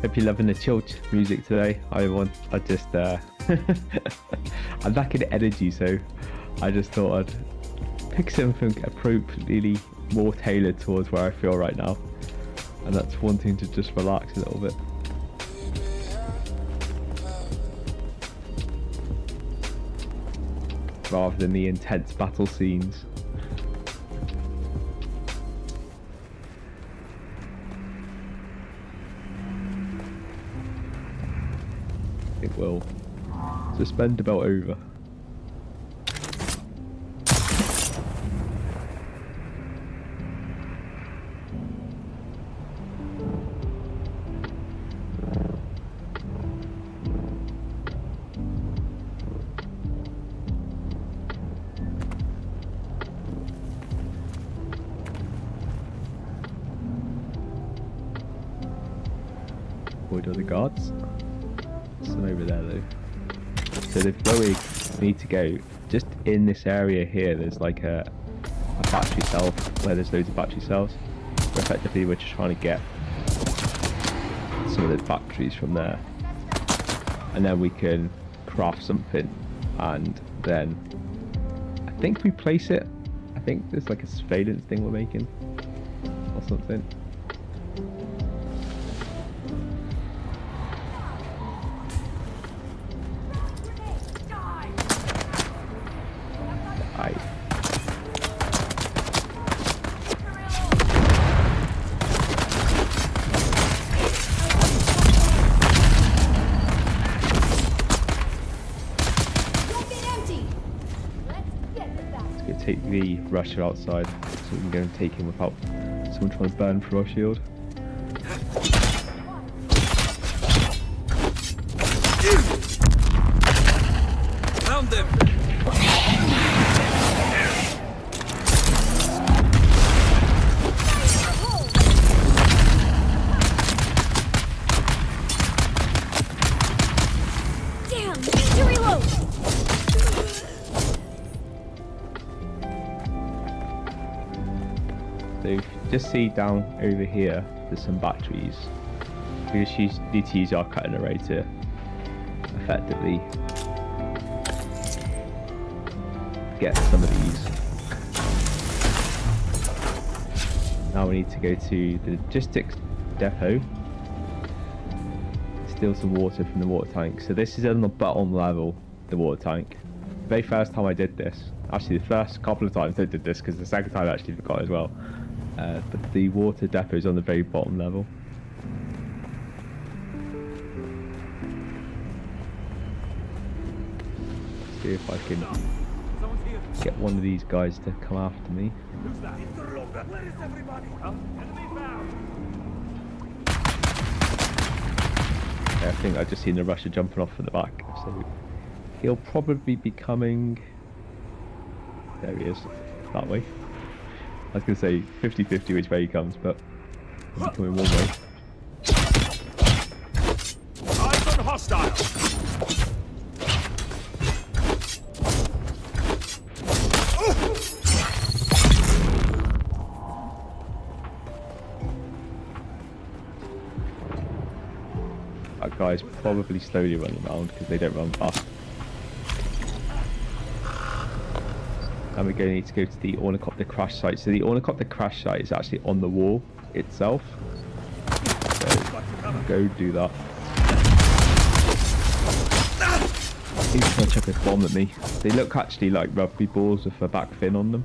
Hope you're loving the chilled music today. I just I'm lacking energy, so I just thought I'd pick something appropriately more tailored towards where I feel right now, and that's wanting to just relax a little bit. Rather than the intense battle scenes. It will suspend the belt over. Avoid other guards. Some over there though. So where we need to go, just in this area here, there's like a battery cell where there's loads of battery cells. So effectively we're just trying to get some of those batteries from there, and then we can craft something, and then I think we place it. I think there's like a surveillance thing we're making or something. Take the rusher outside so we can go and take him without someone trying to burn through our shield. Found them. Damn, need to reload. So if you just see down over here, there's some batteries. We just need to use our cutting array to effectively get some of these. Now we need to go to the logistics depot, steal some water from the water tank. So this is on the bottom level, the water tank. The very first time I did this, actually the first couple of times I did this, because the second time I actually forgot as well. But the water depot is on the very bottom level. See if I can get one of these guys to come after me. Yeah, I think I've just seen the Russia jumping off at the back, so he'll probably be coming. There he is, that way. I was going to say 50-50 which way he comes, but he's coming one way. Eyes on hostile. That guy's probably slowly running around because they don't run fast. And we're going to need to go to the ornithopter crash site. So the ornithopter crash site is actually on the wall itself. So go do that. He's trying to chuck a bomb at me. They look actually like rugby balls with a back fin on them.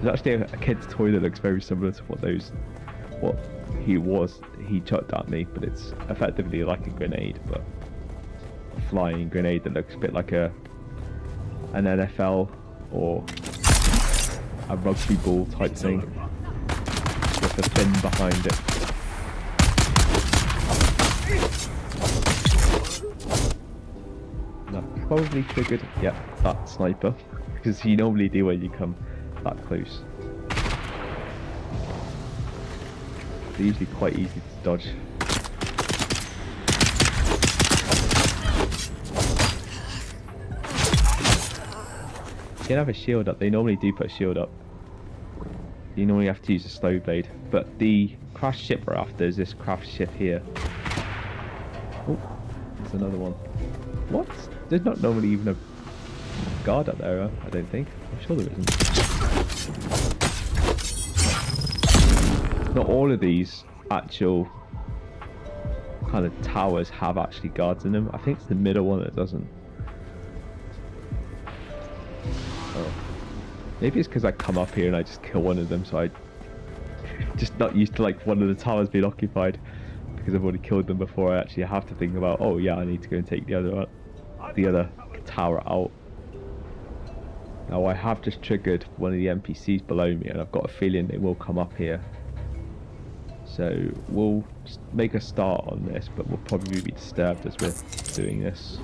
There's actually a kid's toy that looks very similar to what he chucked at me, but it's effectively like a grenade, but a flying grenade that looks a bit like an NFL or a rugby ball type thing with a fin behind it. And I probably triggered, yeah, that sniper, because you normally do when you come that close. They're usually quite easy to dodge. You can have a shield up. They normally do put a shield up. You normally have to use a slow blade. But the crash ship we're after is this crash ship here. Oh, there's another one. What? There's not normally even a guard up there, I don't think. I'm sure there isn't. Not all of these actual kind of towers have actually guards in them. I think it's the middle one that doesn't. Oh. Maybe it's because I come up here and I just kill one of them, so I just not used to like one of the towers being occupied because I've already killed them before I actually have to think about, oh yeah, I need to go and take the other tower out. Now I have just triggered one of the NPCs below me and I've got a feeling they will come up here. So we'll make a start on this, but we'll probably be disturbed as we're doing this.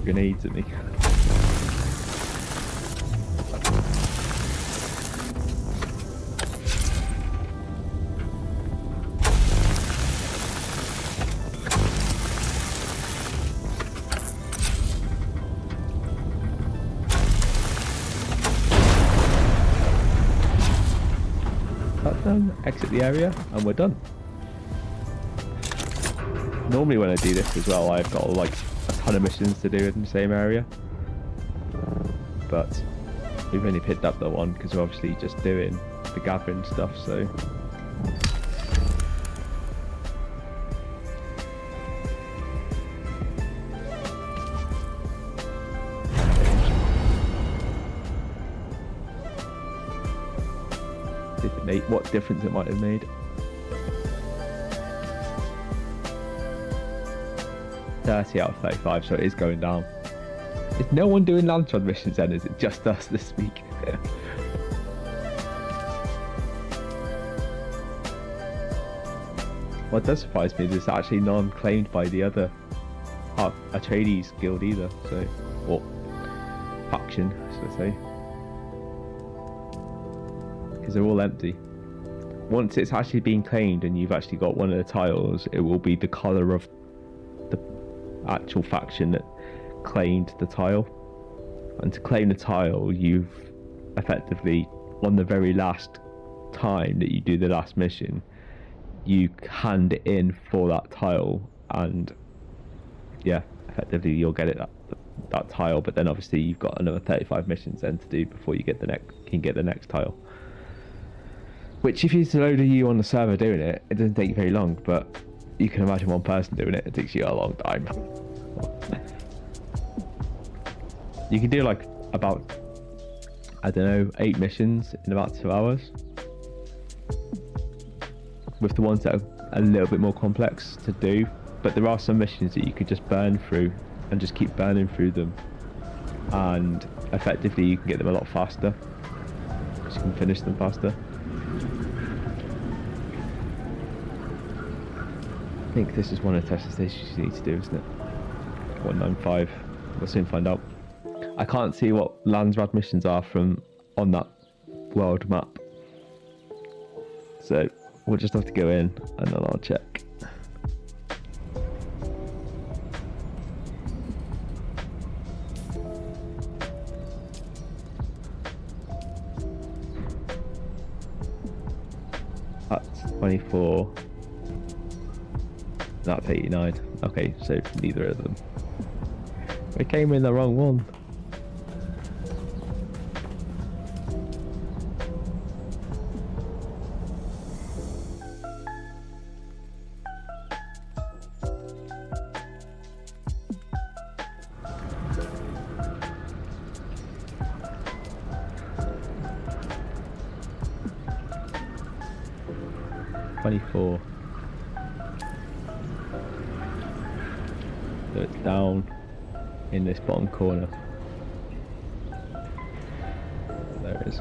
Grenades at me. That's done. Exit the area and we're done. Normally when I do this as well, I've got like a ton of missions to do in the same area, but we've only picked up the one because we're obviously just doing the gathering stuff, so what difference it might have made. 30 out of 35, so it is going down. Is no one doing Landsraad missions then? Is it just us this week? What does surprise me is it's actually non-claimed by the other Atreides guild either, so, or faction, should I say. Because they're all empty. Once it's actually been claimed and you've actually got one of the tiles, it will be the colour of the actual faction that claimed the tile. And to claim the tile, you've effectively, on the very last time that you do the last mission, you hand it in for that tile, and yeah, effectively you'll get it that tile. But then obviously you've got another 35 missions then to do before you get the next tile. Which, if it's a load of you on the server doing it, it doesn't take you very long, but you can imagine one person doing it, it takes you a long time. You can do like about, I don't know, 8 missions in about 2 hours. With the ones that are a little bit more complex to do, but there are some missions that you could just burn through and just keep burning through them, and effectively you can get them a lot faster, because you can finish them faster. I think this is one of the test stations you need to do, isn't it? 195. We'll soon find out. I can't see what Landsraad missions are from on that world map, so we'll just have to go in and then I'll check. That's 24. That's 89. Okay, so neither of them. We came in the wrong one. 24. So it's down in this bottom corner. There it is.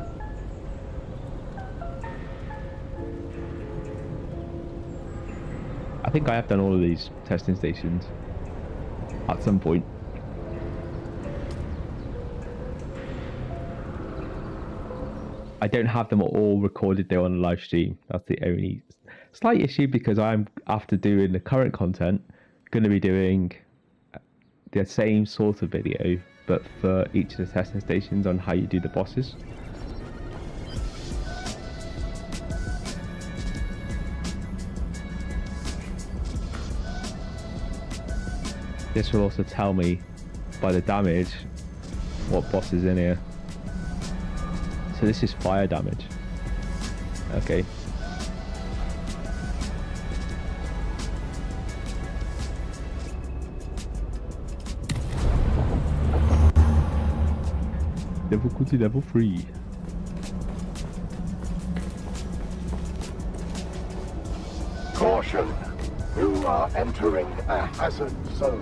I think I have done all of these testing stations at some point. I don't have them all recorded though on the live stream. That's the only slight issue, because I'm, after doing the current content, going to be doing the same sort of video, but for each of the testing stations on how you do the bosses. This will also tell me by the damage what boss is in here. So this is fire damage. Okay. Difficulty level 3. Caution! You are entering a hazard zone.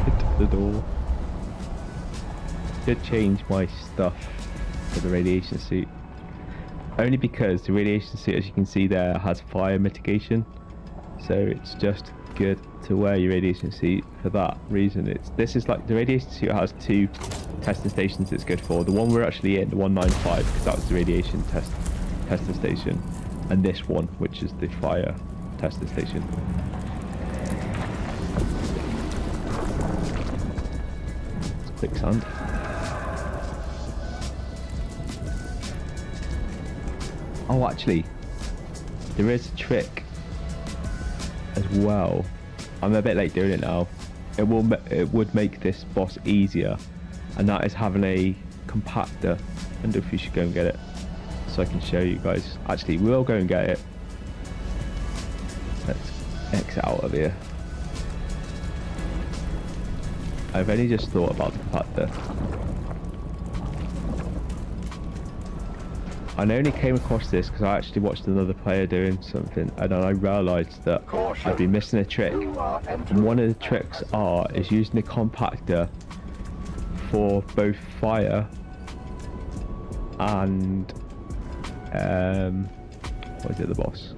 Hit the door. Did change my stuff for the radiation suit. Only because the radiation suit, as you can see there, has fire mitigation. So it's just good to wear your radiation suit for that reason. This is like, the radiation suit has 2 testing stations it's good for. The one we're actually in, the 195, because that was the radiation testing station, and this one, which is the fire testing station. It's quicksand. Oh, actually, there is a trick as well. I'm a bit late doing it now. It would make this boss easier, and that is having a compactor. I wonder if you should go and get it, so I can show you guys. Actually, we'll go and get it. Let's exit out of here. I've only just thought about the compactor. I only came across this because I actually watched another player doing something, and then I realised that I'd been missing a trick. And one of the tricks is using the compactor for both fire and what is it, the boss?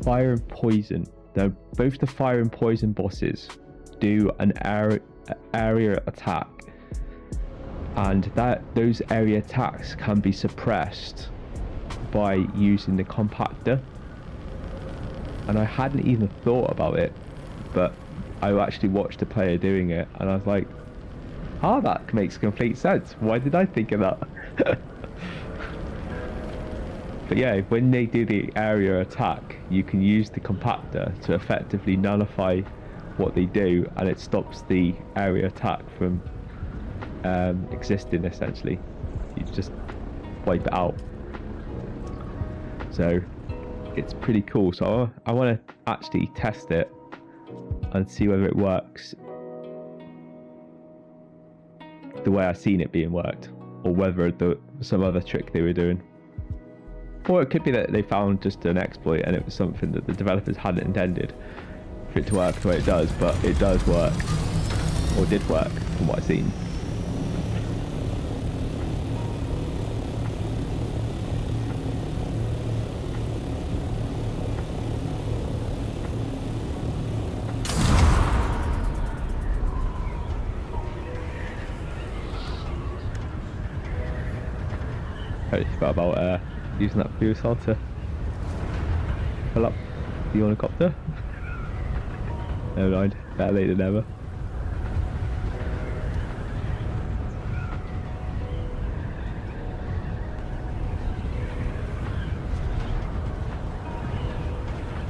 Fire and poison. Now, both the fire and poison bosses do an area attack, and those area attacks can be suppressed by using the compactor. And I hadn't even thought about it, but I actually watched a player doing it, and I was like, that makes complete sense. Why did I think of that? But yeah, when they do the area attack, you can use the compactor to effectively nullify what they do, and it stops the area attack from existing. Essentially, you just wipe it out. So it's pretty cool. So I want to actually test it and see whether it works the way I've seen it being worked, or whether some other trick they were doing. Or it could be that they found just an exploit and it was something that the developers hadn't intended for it to work the way it does, but it does work, or did work from what I've seen. Totally forgot about using that fuel cell to fill up the helicopter. Never mind, better late than never.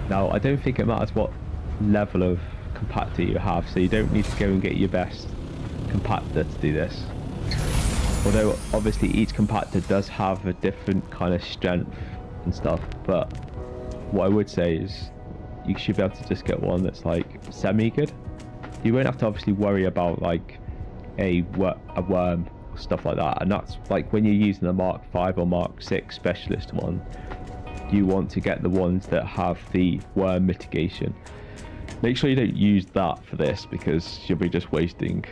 Now, I don't think it matters what level of compactor you have, so you don't need to go and get your best compactor to do this. Although obviously each compactor does have a different kind of strength and stuff, but what I would say is you should be able to just get one that's like semi-good. You won't have to obviously worry about like a worm or stuff like that, and that's like when you're using the Mark 5 or Mark 6 specialist one, you want to get the ones that have the worm mitigation. Make sure you don't use that for this, because you'll be just wasting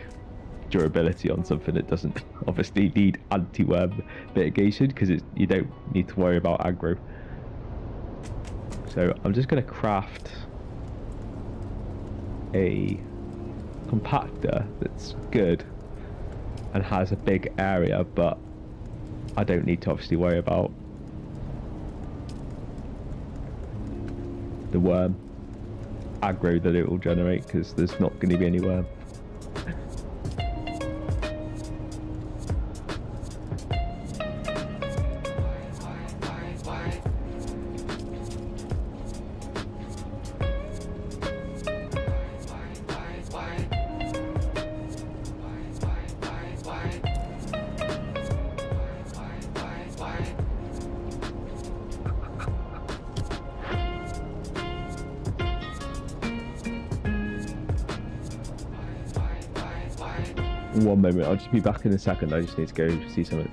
durability on something that doesn't obviously need anti-worm mitigation, because you don't need to worry about aggro. So I'm just going to craft a compactor that's good and has a big area, but I don't need to obviously worry about the worm aggro that it will generate, because there's not going to be any worm. One moment, I'll just be back in a second. I just need to go see something.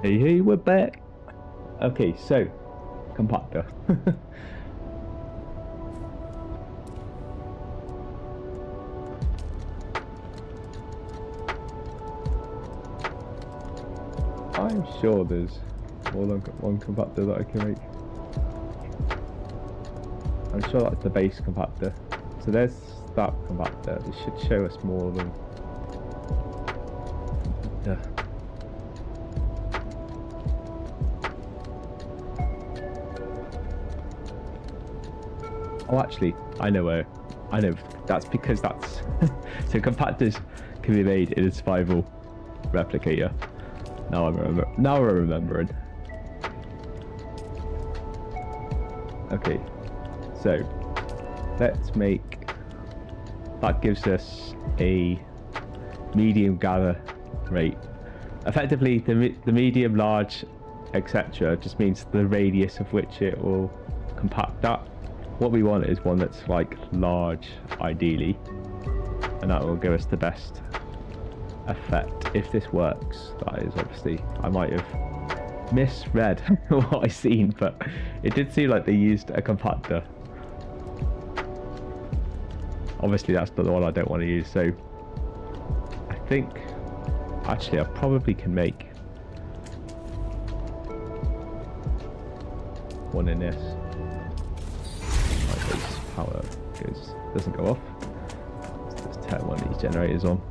Hey, we're back. Okay, so compactor. I'm sure there's more than one compactor that I can make. I'm sure that's the base compactor. So there's that compactor. It should show us more than. Oh, actually, I know. That's because that's so compactors can be made in a survival replicator. Now I'm remembering. Okay, so let's make that. Gives us a medium gather rate. Effectively, the medium, large, etc. just means the radius of which it will compact that. What we want is one that's like large, ideally, and that will give us the best effect. If this works, that is. Obviously I might have misread what I seen, but it did seem like they used a compactor. Obviously that's not the one I don't want to use, so I think actually I probably can make one in this. Power doesn't go off. Let's just turn one of these generators on.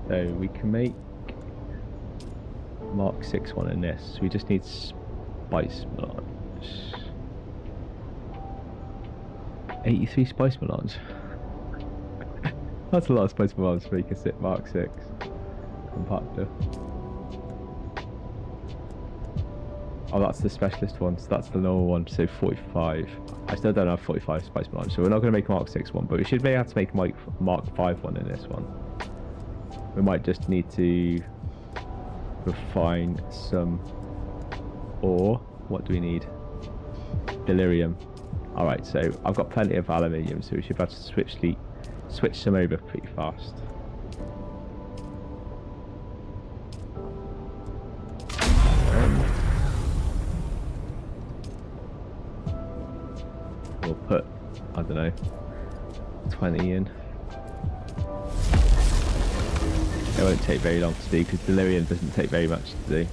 So we can make Mark 6 one in this. We just need spice melange. 83 spice melange. That's a lot of spice melange to make a Mark 6 compactor. Oh, that's the specialist one, so that's the normal one, so 45. I still don't have 45 spice melange, so we're not going to make a Mark 6 one, but we should be able to make a Mark 5 one in this one. We might just need to refine some ore. What do we need? Delirium. Alright, so I've got plenty of aluminium, so we should be able to switch some over pretty fast. We'll put, I don't know, 20 in. It won't take very long to do because Delirium doesn't take very much to do.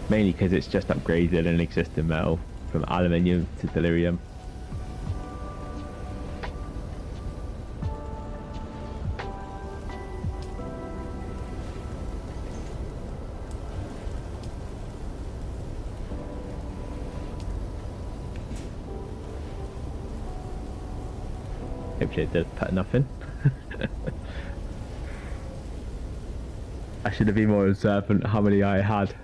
Mainly because it's just upgraded an existing metal from aluminium to Delirium. Hopefully it didn't put enough in. I should have been more observant how many I had.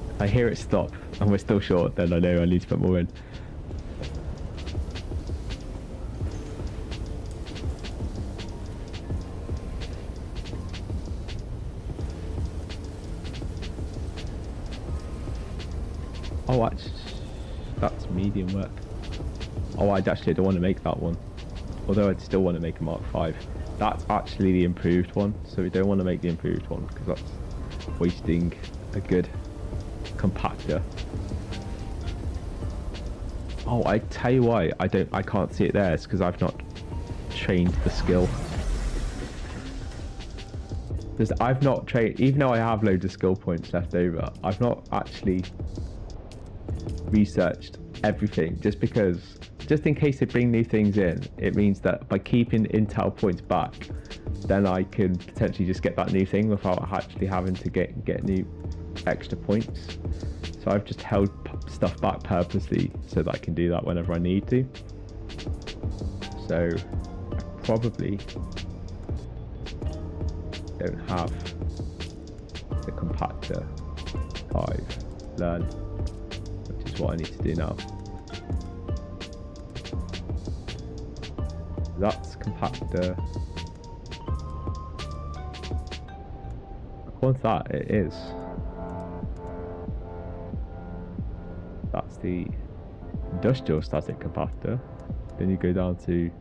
If I hear it stop and we're still short, then I know I need to put more in. Oh, that's medium work. Oh, I actually don't want to make that one. Although I'd still want to make a Mark 5. That's actually the improved one, so we don't want to make the improved one because that's wasting a good compactor. Oh, I tell you why I can't see it there. It's because I've not trained the skill. Because I've not trained, even though I have loads of skill points left over, I've not actually researched everything, just in case they bring new things in. It means that by keeping intel points back, then I can potentially just get that new thing without actually having to get new extra points. So I've just held stuff back purposely so that I can do that whenever I need to. So I probably don't have the compactor 5 learn, which is what I need to do now. That's compactor. According to that, it is. That's the industrial static compactor. Then you go down to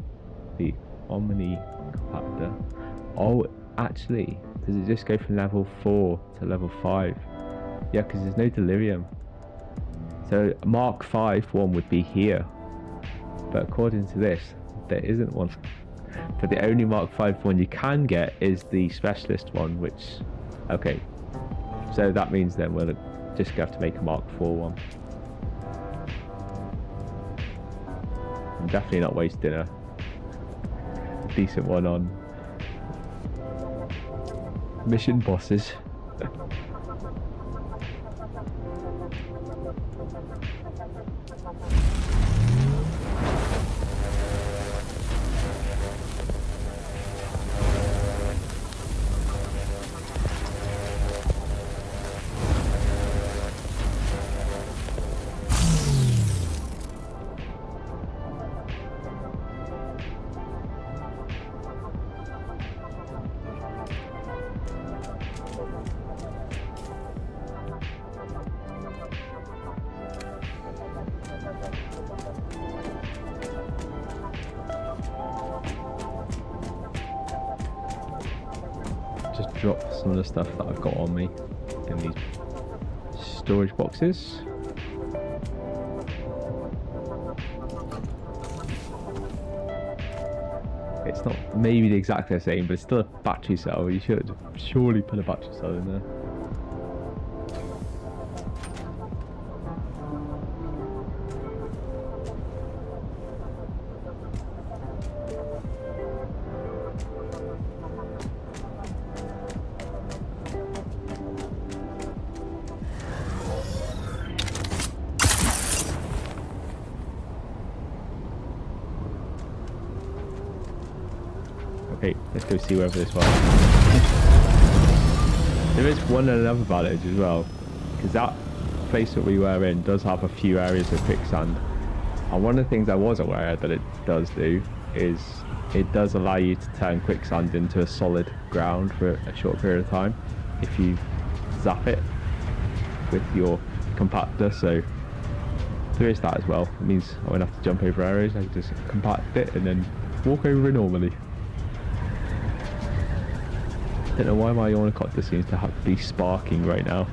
the Omni compactor. Oh, actually, does it just go from level 4 to level 5? Yeah, because there's no delirium. So Mark 5 one would be here. But according to this, there isn't one. But the only Mark 5 one you can get is the specialist one, which, okay, so that means then we'll just have to make a Mark 4 one. I'm definitely not wasting a decent one on mission bosses. Just drop some of the stuff that I've got on me in these storage boxes. It's not maybe exactly the same, but it's still a battery cell. You should surely put a battery cell in there. Okay, let's go see wherever this was. There is one another advantage as well, because that place that we were in does have a few areas of quicksand. And one of the things I was aware that it does do is it does allow you to turn quicksand into a solid ground for a short period of time if you zap it with your compactor. So there is that as well. It means I won't have to jump over areas. I can just compact it and then walk over it normally. Don't know why my ornithopter seems to be sparking right now.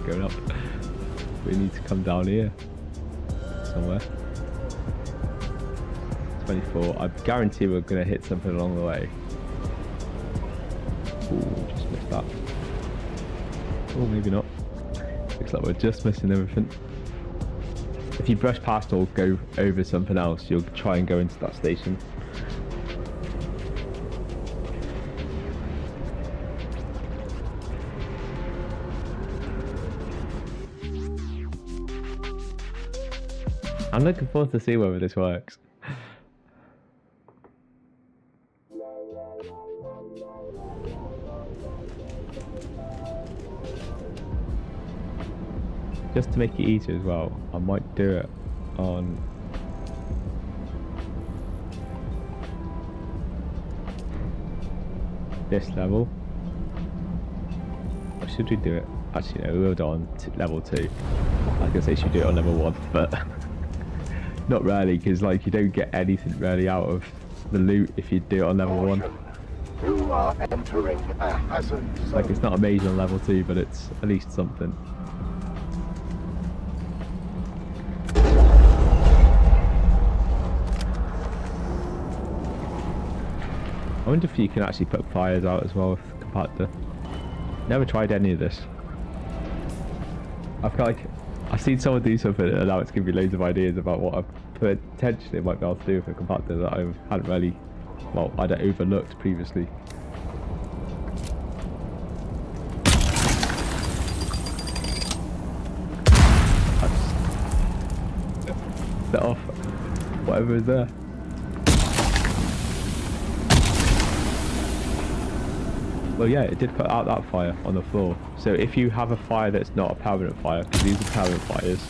Going up. We need to come down here somewhere. 24. I guarantee we're going to hit something along the way. Ooh, just missed that. Oh, maybe not. Looks like we're just missing everything. If you brush past or go over something else, you'll try and go into that station. I'm looking forward to see whether this works. Just to make it easier as well, I might do it on this level. Or should we do it? Actually no, we'll do it on level 2. I was going to say should do it on level 1, but not really, because like you don't get anything really out of the loot if you do it on level 1. You are entering a hazard zone. Like it's not amazing on level 2, but it's at least something. I wonder if you can actually put fires out as well with the compactor. Never tried any of this. I've seen someone do something and now it's giving me loads of ideas about what I potentially might be able to do with a compactor that I hadn't really, well, I'd overlooked previously. Set off whatever is there. Well, yeah, it did put out that fire on the floor. So if you have a fire that's not a permanent fire, because these are permanent fires,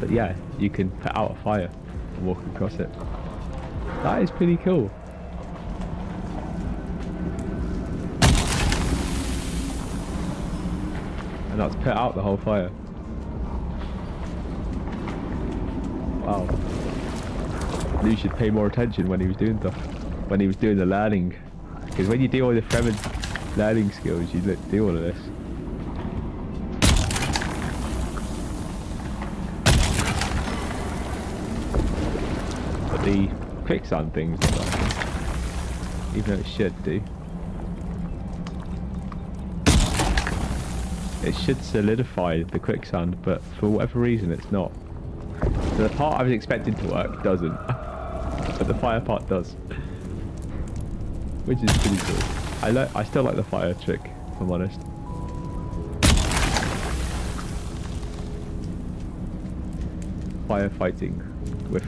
but yeah, you can put out a fire and walk across it. That is pretty cool. And that's put out the whole fire. Wow. You should pay more attention when he was doing stuff. When he was doing the learning. Because when you do all the Fremen learning skills, you do all of this. But the quicksand things, even though it should do, it should solidify the quicksand, but for whatever reason it's not. So the part I was expecting to work doesn't, but the fire part does. Which is pretty cool. I still like the fire trick, if I'm honest. Firefighting with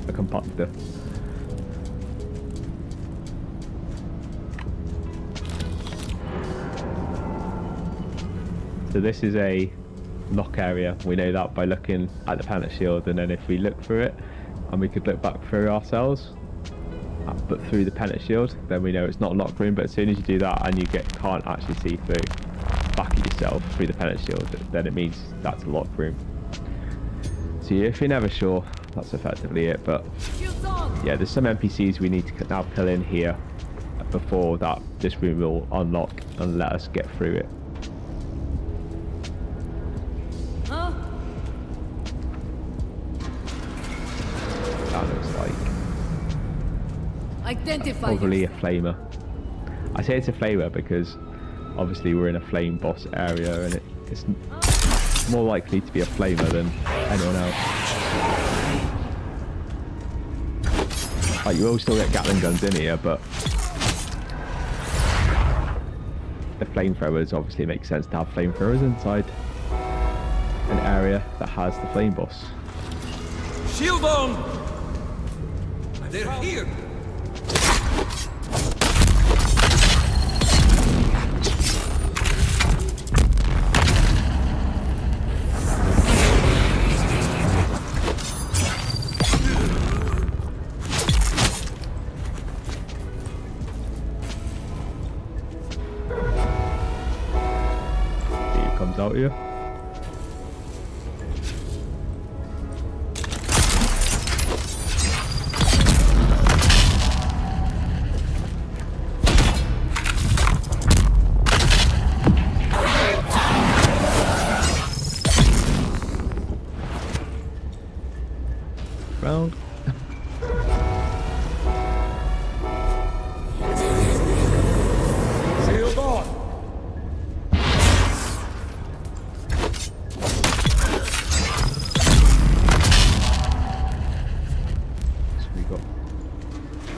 a compactor. So this is a lock area. We know that by looking at the planet shield, and then if we look through it, and we could look back through ourselves, but through the planet shield, then we know it's not a locked room. But as soon as you do that and you can't actually see through back at yourself through the planet shield, then it means that's a locked room. So if you're never sure, that's effectively it. But yeah, there's some NPCs we need to now kill in here before this room will unlock and let us get through it. That looks like Identify probably a flamer. I say it's a flamer because obviously we're in a flame boss area, and it's more likely to be a flamer than anyone else. Like, you will still get Gatling guns in here, but the flamethrowers obviously make sense to have flamethrowers inside an area that has the flame boss. Shield on! They're here! He comes out here. Round. Shield on! So we got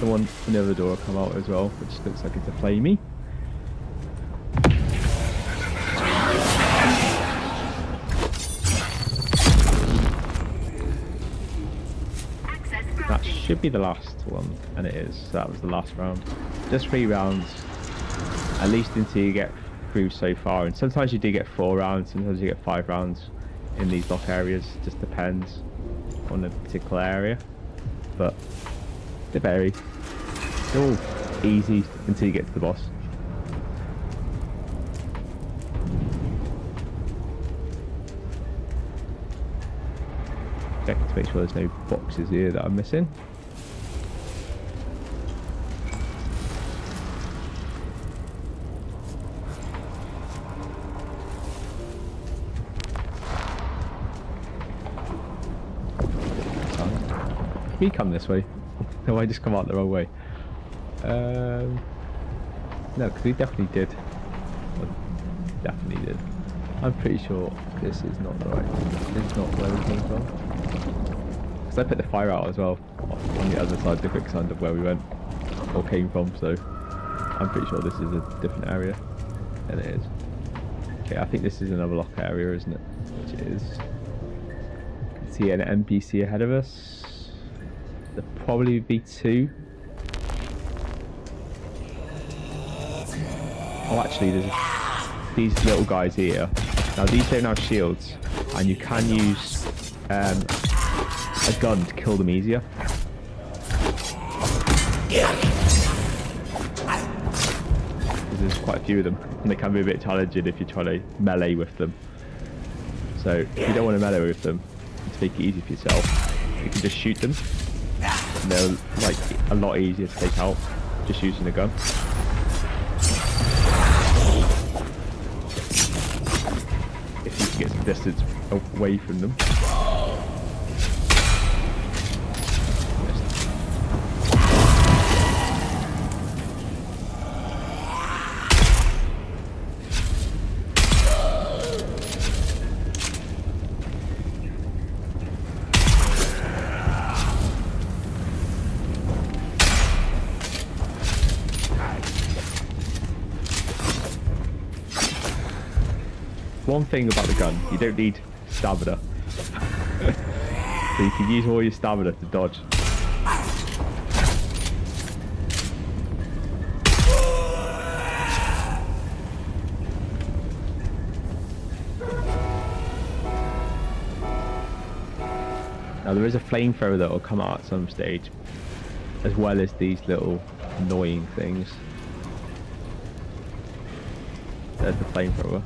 the one from the other door come out as well, which looks like it's a flamey. That should be the last one, and it is. So that was the last round. Just 3 rounds, at least until you get through so far. And sometimes you do get 4 rounds, sometimes you get 5 rounds in these lock areas. Just depends on the particular area, but they vary. They're all easy until you get to the boss. Checking to make sure there's no boxes here that I'm missing. We come this way. No, I just come out the wrong way. No, because we definitely did. Definitely did. I'm pretty sure this is not the right. This is not where we came from. Because I put the fire out as well on the other side, the quicksand of where we went or came from. So I'm pretty sure this is a different area, and it is. Okay, I think this is another lock area, isn't it? Which it is. You can see an NPC ahead of us. There'll probably be 2. Oh, actually, there's these little guys here. Now, these don't have shields, and you can use a gun to kill them easier. There's quite a few of them, and they can be a bit challenging if you're trying to melee with them. So, if you don't want to melee with them, to make it easy for yourself, you can just shoot them. And they're like a lot easier to take out just using a gun. If you can get some distance away from them. One thing about the gun, you don't need stamina. So you can use all your stamina to dodge. Now there is a flamethrower that will come out at some stage, as well as these little annoying things. There's the flamethrower.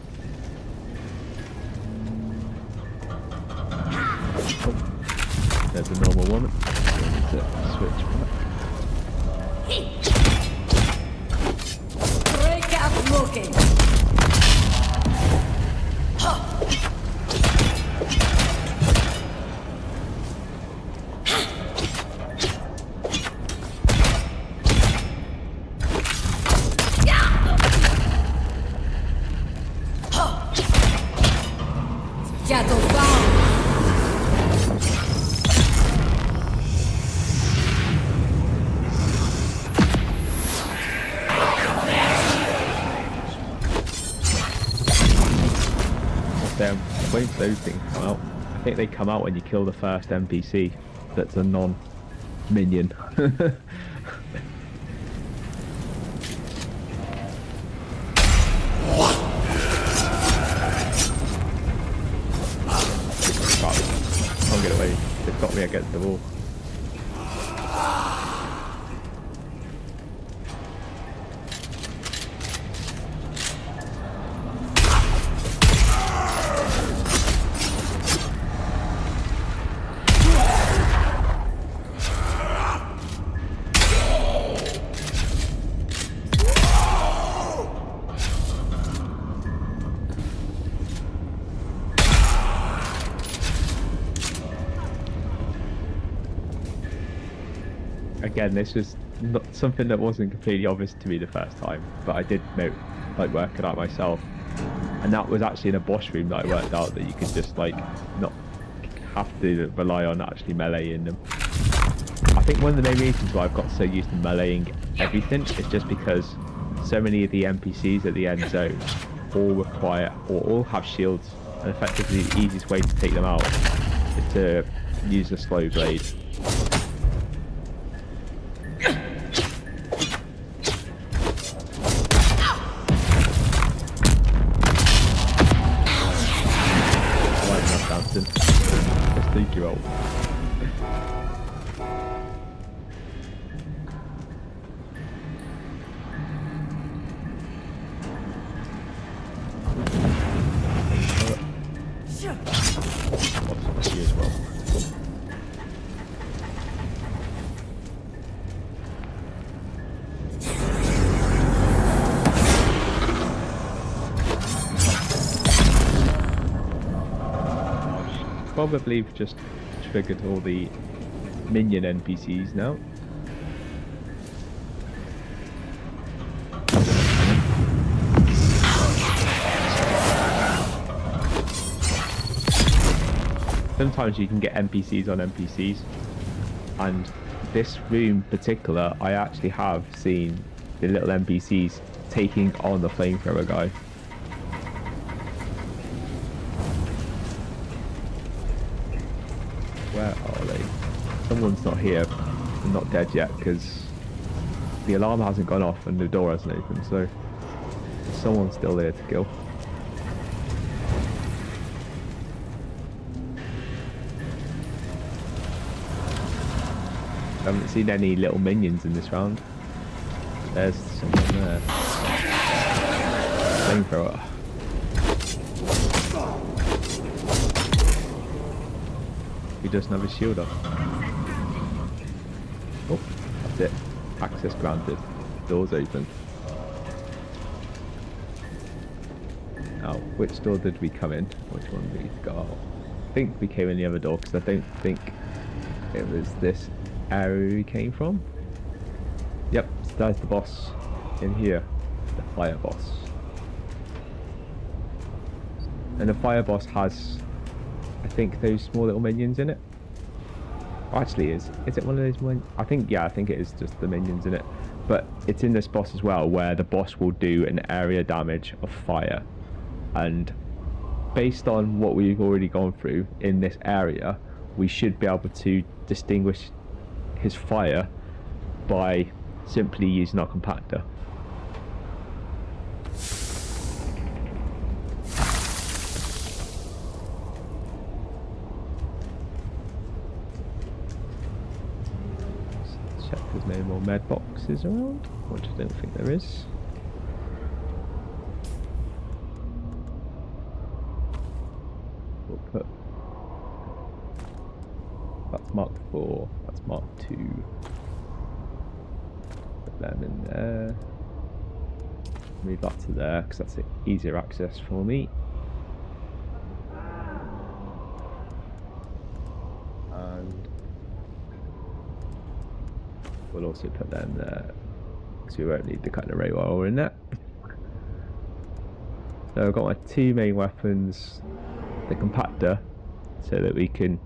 There's a normal one. Need to switch back. Break out looking. those things come out. I think they come out when you kill the first NPC that's a non-minion. Can't get away. They've got me against the wall. Again, this was not something that wasn't completely obvious to me the first time, but I did note, like, work it out myself, and that was actually in a boss room that I worked out that you could just like not have to rely on actually meleeing them. I think one of the main reasons why I've got so used to meleeing everything is just because so many of the NPCs at the end zone all require or all have shields, and effectively the easiest way to take them out is to use a slow blade. Just think you're old. You as well. Probably just triggered all the minion NPCs now. Sometimes you can get NPCs on NPCs, and this room in particular, I actually have seen the little NPCs taking on the flamethrower guy. Where are they? Someone's not here. They're not dead yet because the alarm hasn't gone off and the door hasn't opened, so someone's still there to kill. I haven't seen any little minions in this round. There's someone there. Flamethrower. He doesn't have his shield up. Oh, that's it. Access granted. Doors open. Now, which door did we come in? Which one did we go out? I think we came in the other door because I don't think it was this area we came from. Yep, so that's the boss in here. The fire boss. And the fire boss has, I think, those small little minions in it. Actually, is it one of those minions? I think it is just the minions in it. But it's in this boss as well, where the boss will do an area damage of fire. And based on what we've already gone through in this area, we should be able to distinguish his fire by simply using our compactor. Check there's no more med boxes around, which I don't think there is. We'll put, that's Mark 4, that's Mark 2. Put them in there. Move that to there because that's easier access for me. And we'll also put them there because we won't need the kind of ray while we're in there. So I've got my two main weapons, the compactor, so that we can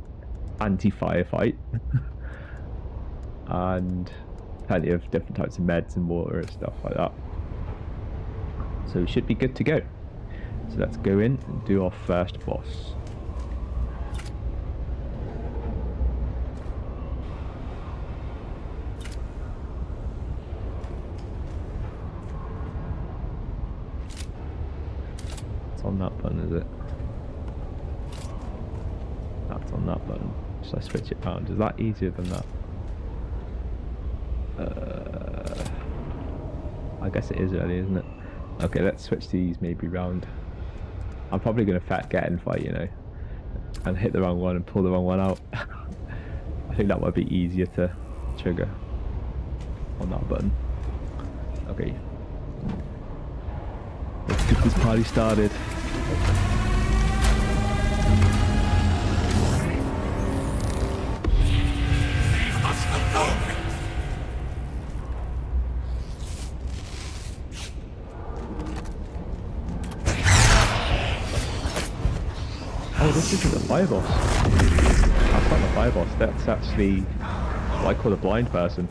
anti-firefight, and plenty of different types of meds and water and stuff like that. So we should be good to go. So let's go in and do our first boss. on that button, is it? That's on that button. Should I switch it round? Is that easier than that? I guess it is really, isn't it? Okay, let's switch these maybe round. I'm probably going to get in fight, you know, and hit the wrong one and pull the wrong one out. I think that might be easier to trigger on that button. Okay. Let's get this party started. Oh, this isn't the fire boss. That's not the fire boss. That's actually what I call a blind person.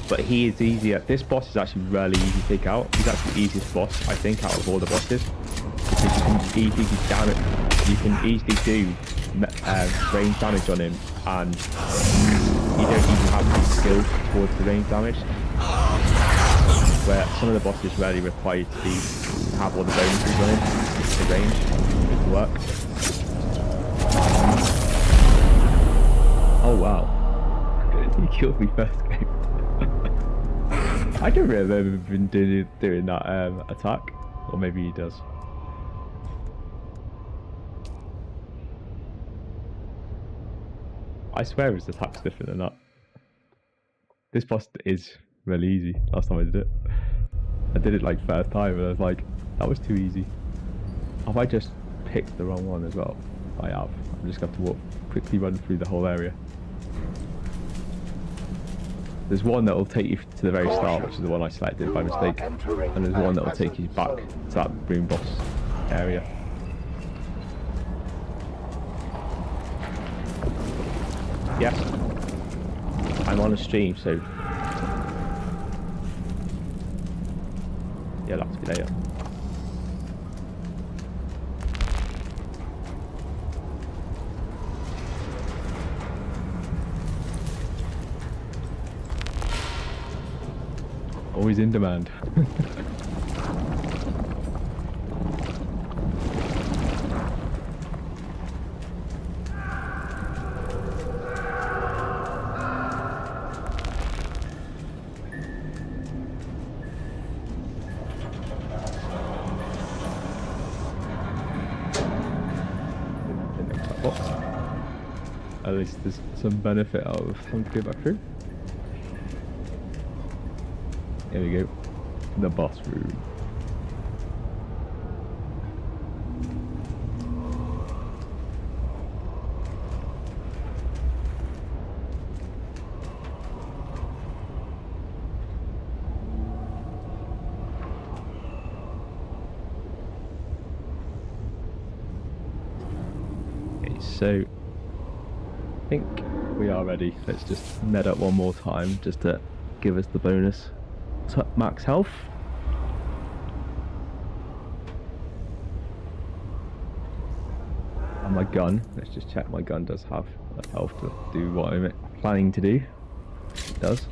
But he is easier. This boss is actually really easy to take out. He's actually the easiest boss, I think, out of all the bosses. Because you can easily damage. You can easily do range damage on him, and you don't even have any skill towards the range damage. Where some of the bosses really require you to have all the bonuses on him to range to work. Oh wow. He killed me first game. I don't remember him doing that attack. Or maybe he does. I swear his attack's different than that. This boss is really easy. Last time I did it. I did it like first time and I was like, that was too easy. Have I just picked the wrong one as well? I have. I'm just going to have to quickly run through the whole area. There's one that will take you to the very start, which is the one I selected by mistake. And there's one that will take you back to that room boss area. Yeah. I'm on a stream, so yeah, it'll have to be later. Always in demand. At least there's some benefit out of having to go back through. Here we go. The boss room. Okay, so I think we are ready. Let's just med up one more time just to give us the bonus. Max health. And my gun. Let's just check my gun does have enough health to do what I'm planning to do. It does.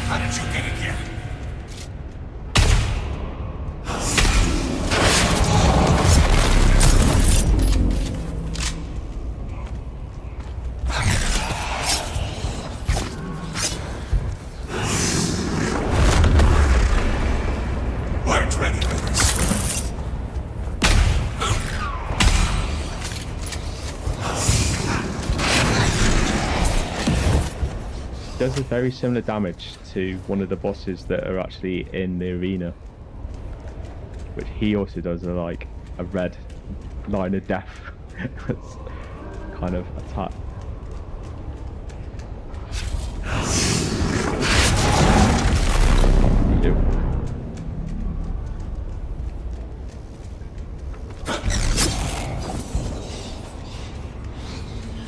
How did you get in here? Does a very similar damage to one of the bosses that are actually in the arena, which he also does like a red line of death kind of attack. Ew.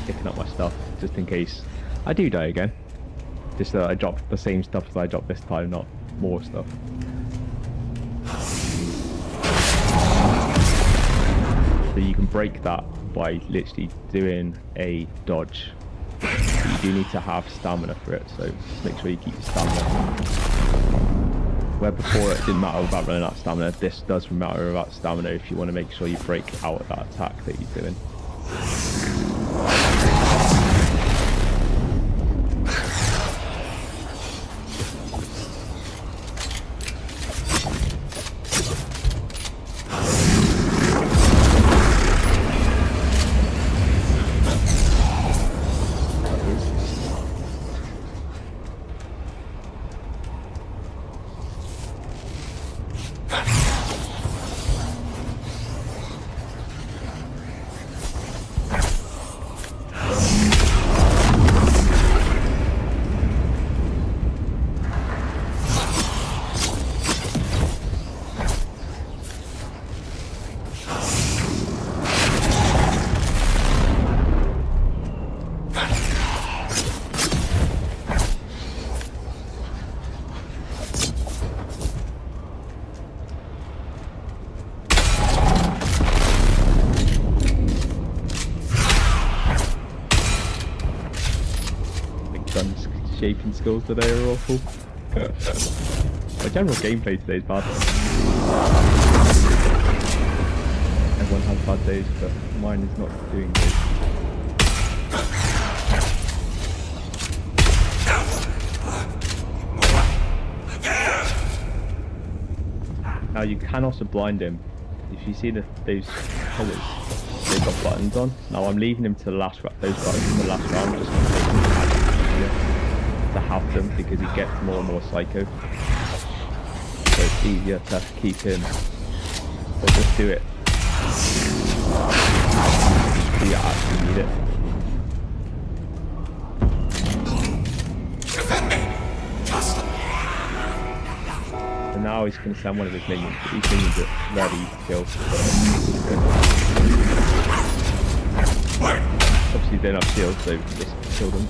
Picking up my stuff just in case I do die again. Just that I drop the same stuff as I dropped this time, not more stuff. break that by literally doing a dodge. But you do need to have stamina for it, so just make sure you keep your stamina. Where before it didn't matter about running out of stamina, this does matter about stamina if you want to make sure you break out of that attack that you're doing. Shaping skills today are awful. My general gameplay today is bad. Everyone has bad days, but mine is not doing good. Now you can also blind him. If you see those pillars, they've got buttons on. Now I'm leaving him to the last those buttons in the last round just to have them because he gets more and more psycho. So it's easier to keep him. Or just do it. Do you actually need it? And now he's going to send one of his minions, but these minions are very easy to kill. Obviously they don't have shields, so just kill them.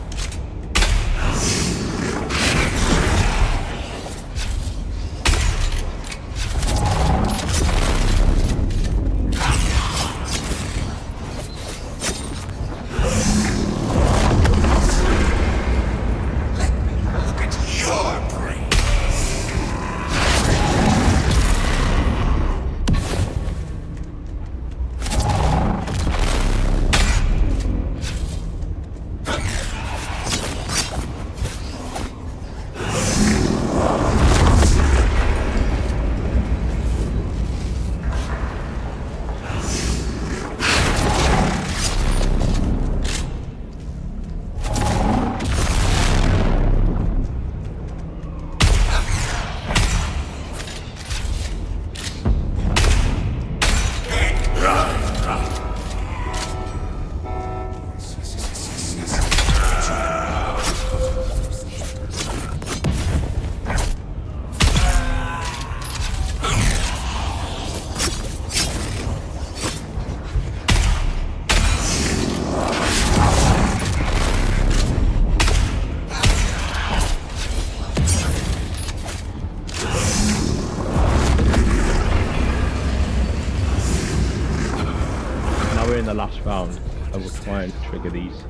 In the last round, I will try and trigger these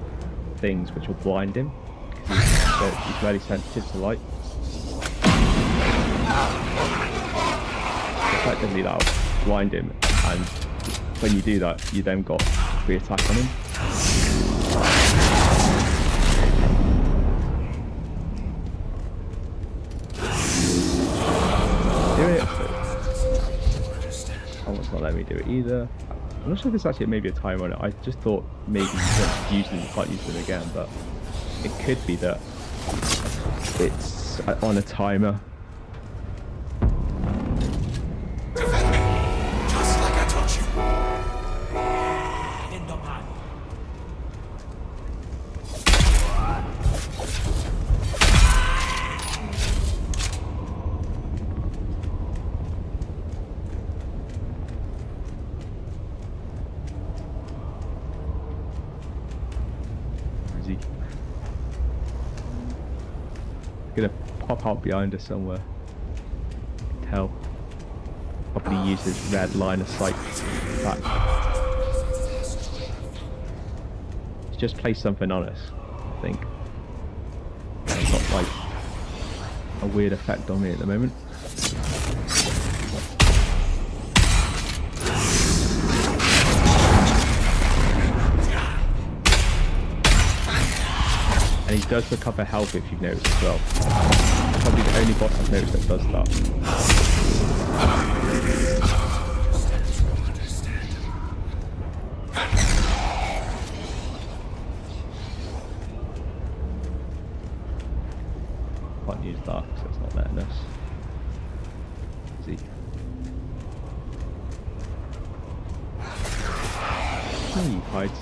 things which will blind him because he's very sensitive to light. Effectively that will blind him, and when you do that you then got free attack on him. Do it. Someone's not letting me do it either. I'm not sure if there's actually maybe a timer on it. I just thought maybe you can't use them again, but it could be that it's on a timer. Just like I taught Gonna pop out behind us somewhere. Tell. Probably use his red line of sight back. He's just placed something on us, I think. It's got like a weird effect on me at the moment. And he does recover health if you've noticed as well. Probably the only boss I've noticed that does that. Can't use that because it's not letting us. See. He hides.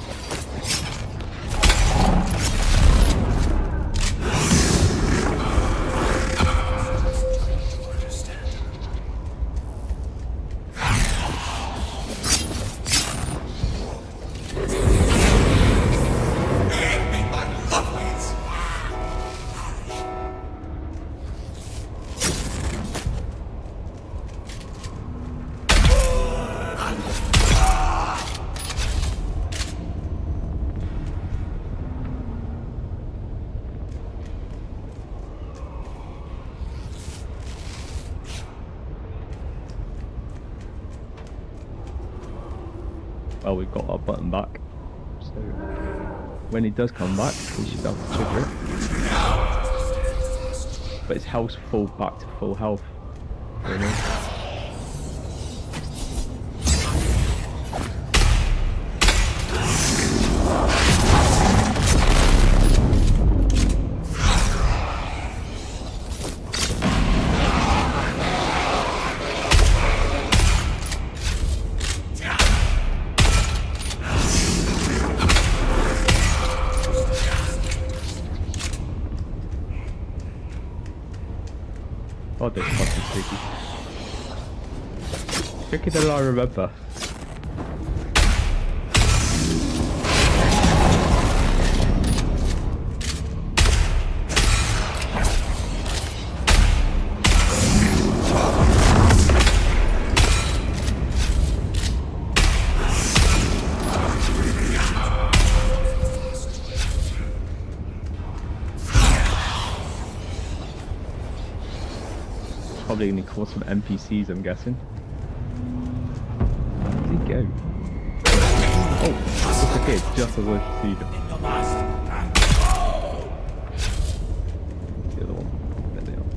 Well, we've got our button back, so when he does come back, we should have to trigger it. But his health's full back to full health. Really. Oh, this is fucking tricky. Trickier than I remember. Probably going to cause some NPCs, I'm guessing. Where did he go? Oh, it's okay, just as I see them. The other one. There they are.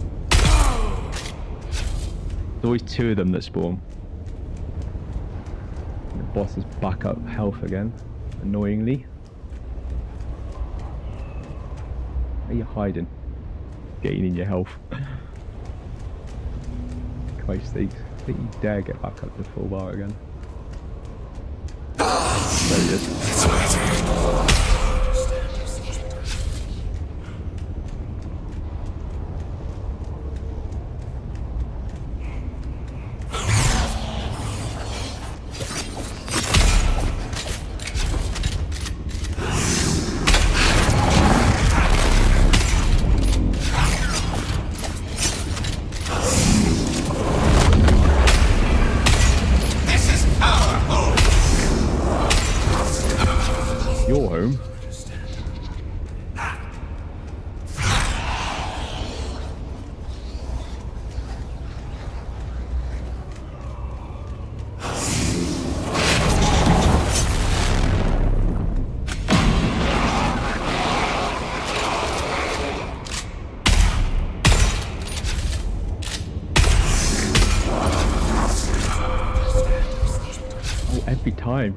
There's always two of them that spawn. And the boss is back up health again, annoyingly. Where are you hiding? Gaining your health. Christ sakes. I think you dare get back up to full bar again. There he is. Your home? Oh, every time.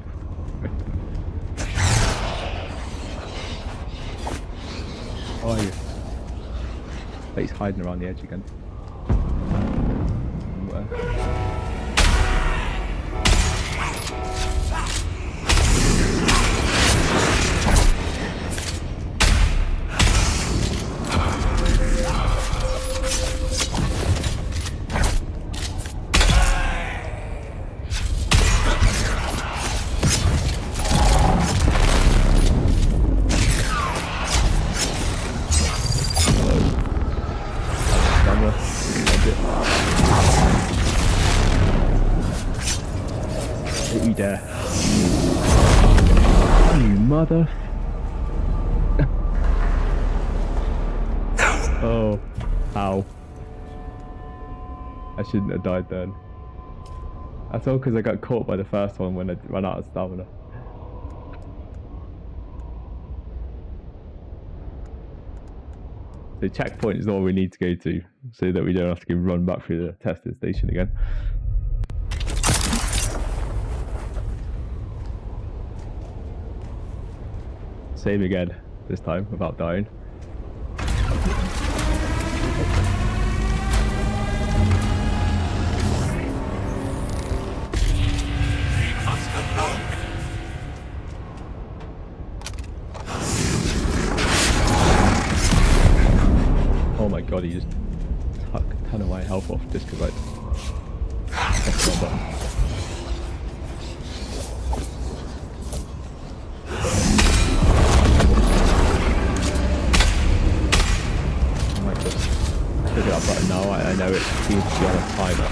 Oh, yeah. But he's hiding around the edge again. Where? Don't you dare. You mother... Oh, ow. I shouldn't have died then. That's all because I got caught by the first one when I ran out of stamina. The checkpoint is all we need to go to, so that we don't have to run back through the testing station again. Same again, this time, without dying. Oh my god, he just took a ton of my health off just because I pressed the button. I might just click that button now. I know it seems to be on a timer.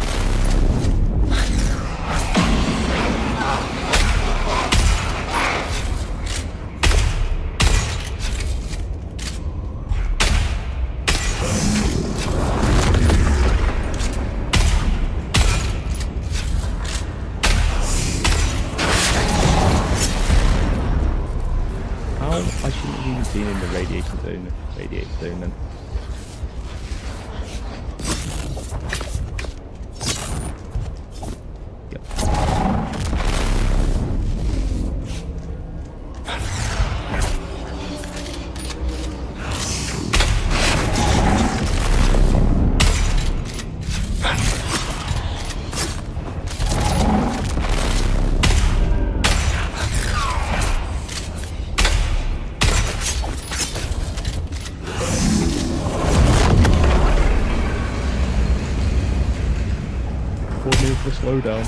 I shouldn't have even been in the radiation zone then. Yep. Slow down.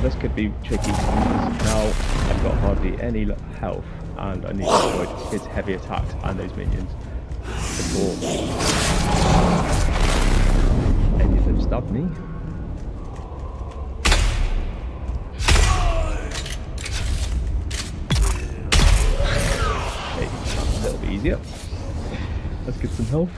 This could be tricky. Now I've got hardly any health and I need to avoid his heavy attacks and those minions before any of them stab me. Okay, that's a little bit easier. Let's get some health.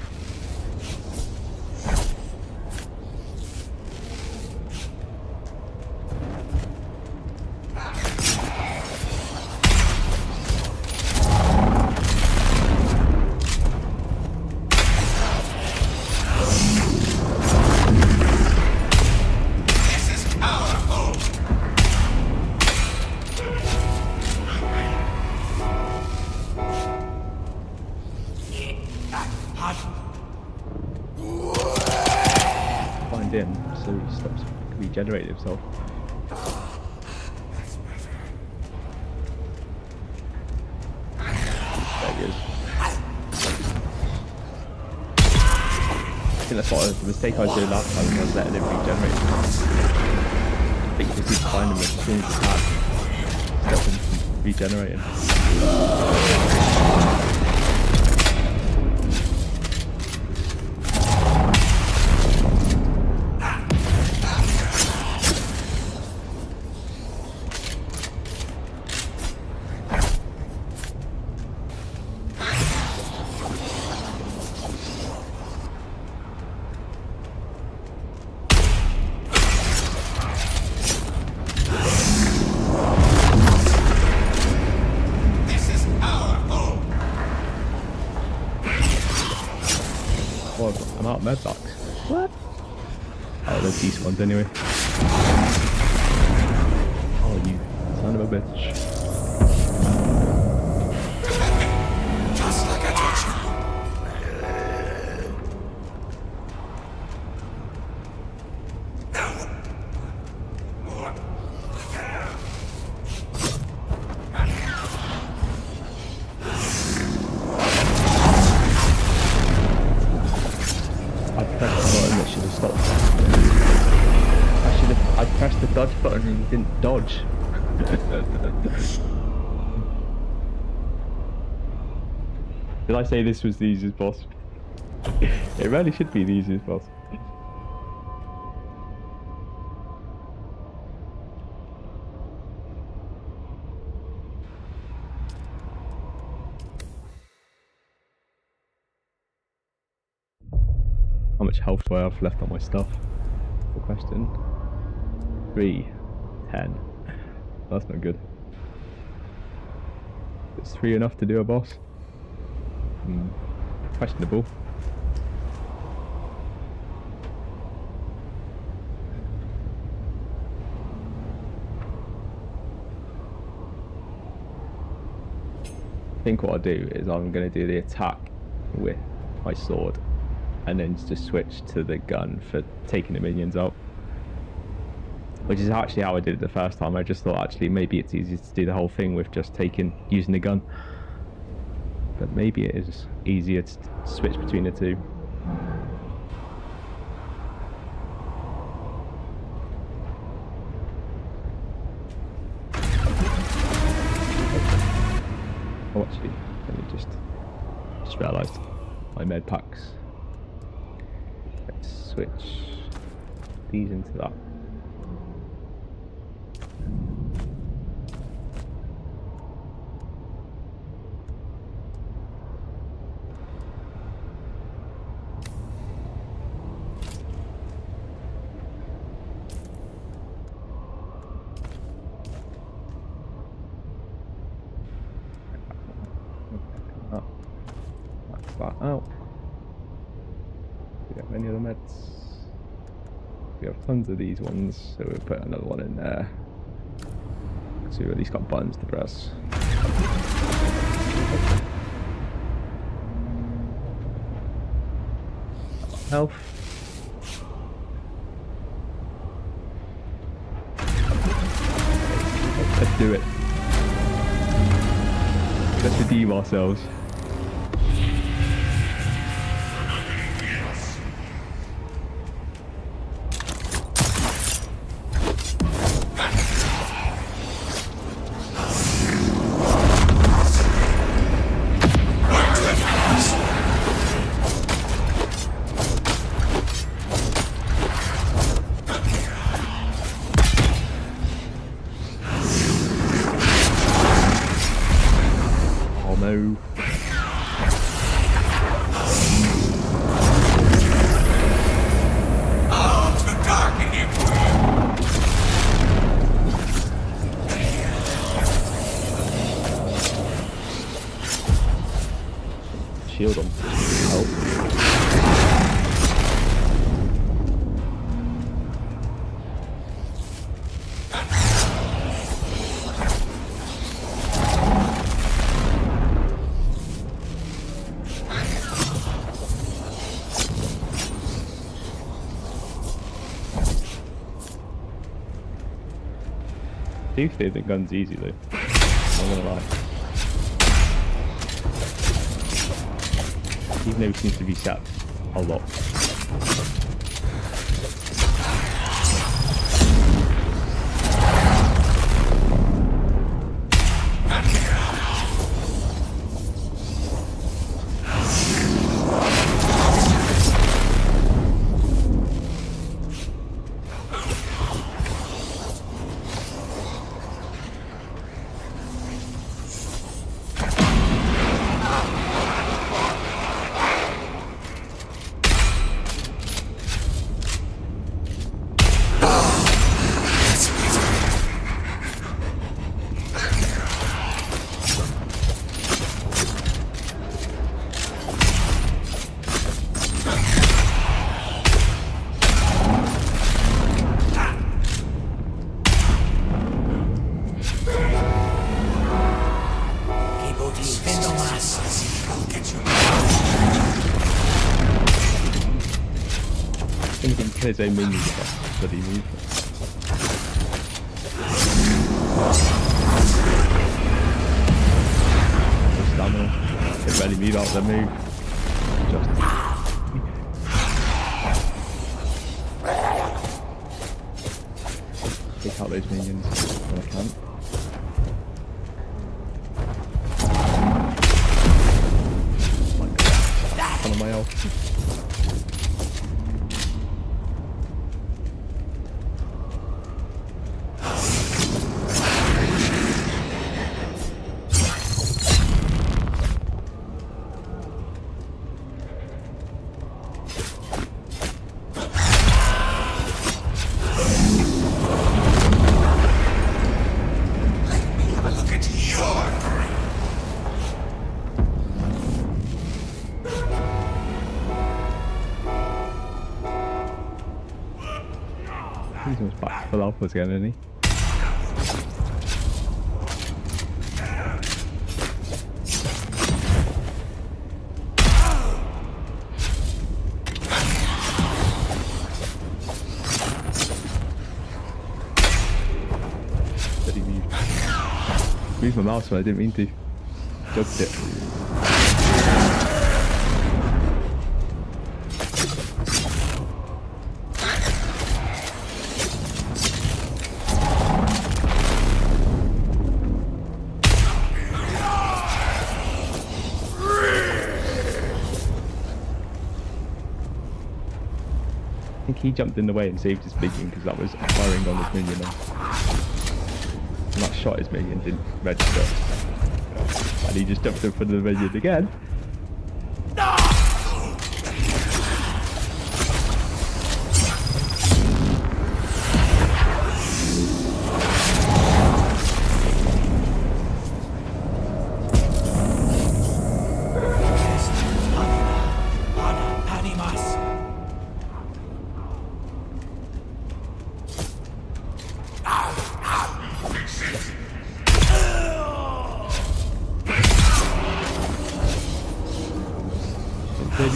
Find him so he stops regenerating himself. There he is. I think that's what the mistake I was doing last time, was letting him regenerate. I think you just need to find him as soon as you can. Stop him from regenerating. I'm out of med box. What? Oh, there's these ones anyway. Oh, you son of a bitch. Just like I told you. I pressed the dodge button and didn't dodge. Did I say this was the easiest boss? It really should be the easiest boss. How much health do I have left on my stuff? Good question. 3, 10. That's not good. Is 3 enough to do a boss? Questionable. I think what I'll do is I'm going to do the attack with my sword and then just switch to the gun for taking the minions out. Which is actually how I did it the first time. I just thought actually maybe it's easier to do the whole thing with just using the gun. But maybe it is easier to switch between the two. Oh, actually, let me just realised my med packs. Let's switch these into that. That out. Do we have any other meds? We have tons of these ones, so we'll put another one in there. So we've at least got buttons to press. Health. Let's do it. Let's redeem ourselves. No. Shield on. Help. I do think the gun's easy though. I'm not gonna lie. Even though it seems to be sat a lot. kill his own minions with that bloody move. The stamina. It barely moved out the move. Just. Take out those minions when I can. On my health. Let me have a look at your brain. He's almost back to full alphas again, isn't he? But he moved my mouse, but I didn't mean to. Jumped it. I think he jumped in the way and saved his minion because that was firing on his minion. And that shot his minion didn't register. And he just jumped in front of the minion again.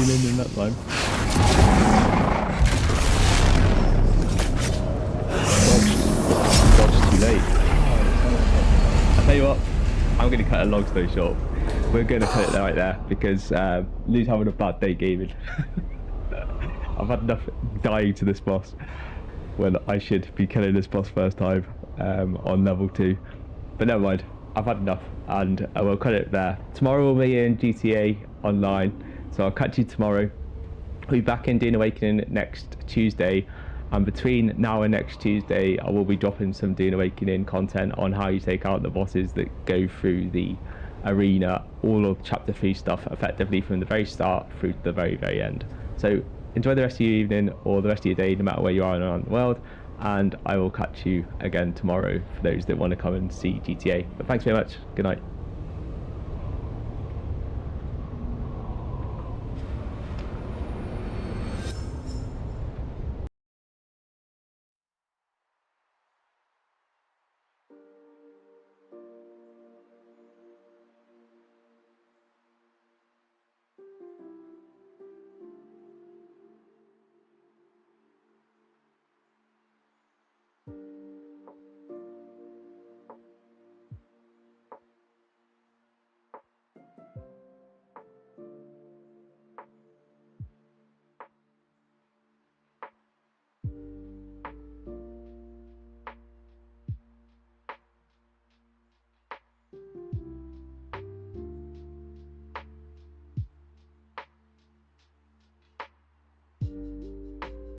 In that time. Dodged too late. I'll tell you what, I'm going to cut a long story short. We're going to put it right there because Lou's having a bad day gaming. I've had enough dying to this boss when I should be killing this boss first time on level 2. But never mind, I've had enough and I will cut it there. Tomorrow we'll be in GTA Online. So I'll catch you tomorrow. We'll be back in Dune Awakening next Tuesday. And between now and next Tuesday, I will be dropping some Dune Awakening content on how you take out the bosses that go through the arena. All of Chapter 3 stuff, effectively from the very start through to the very, very end. So enjoy the rest of your evening or the rest of your day, no matter where you are around the world. And I will catch you again tomorrow for those that want to come and see GTA. But thanks very much. Good night.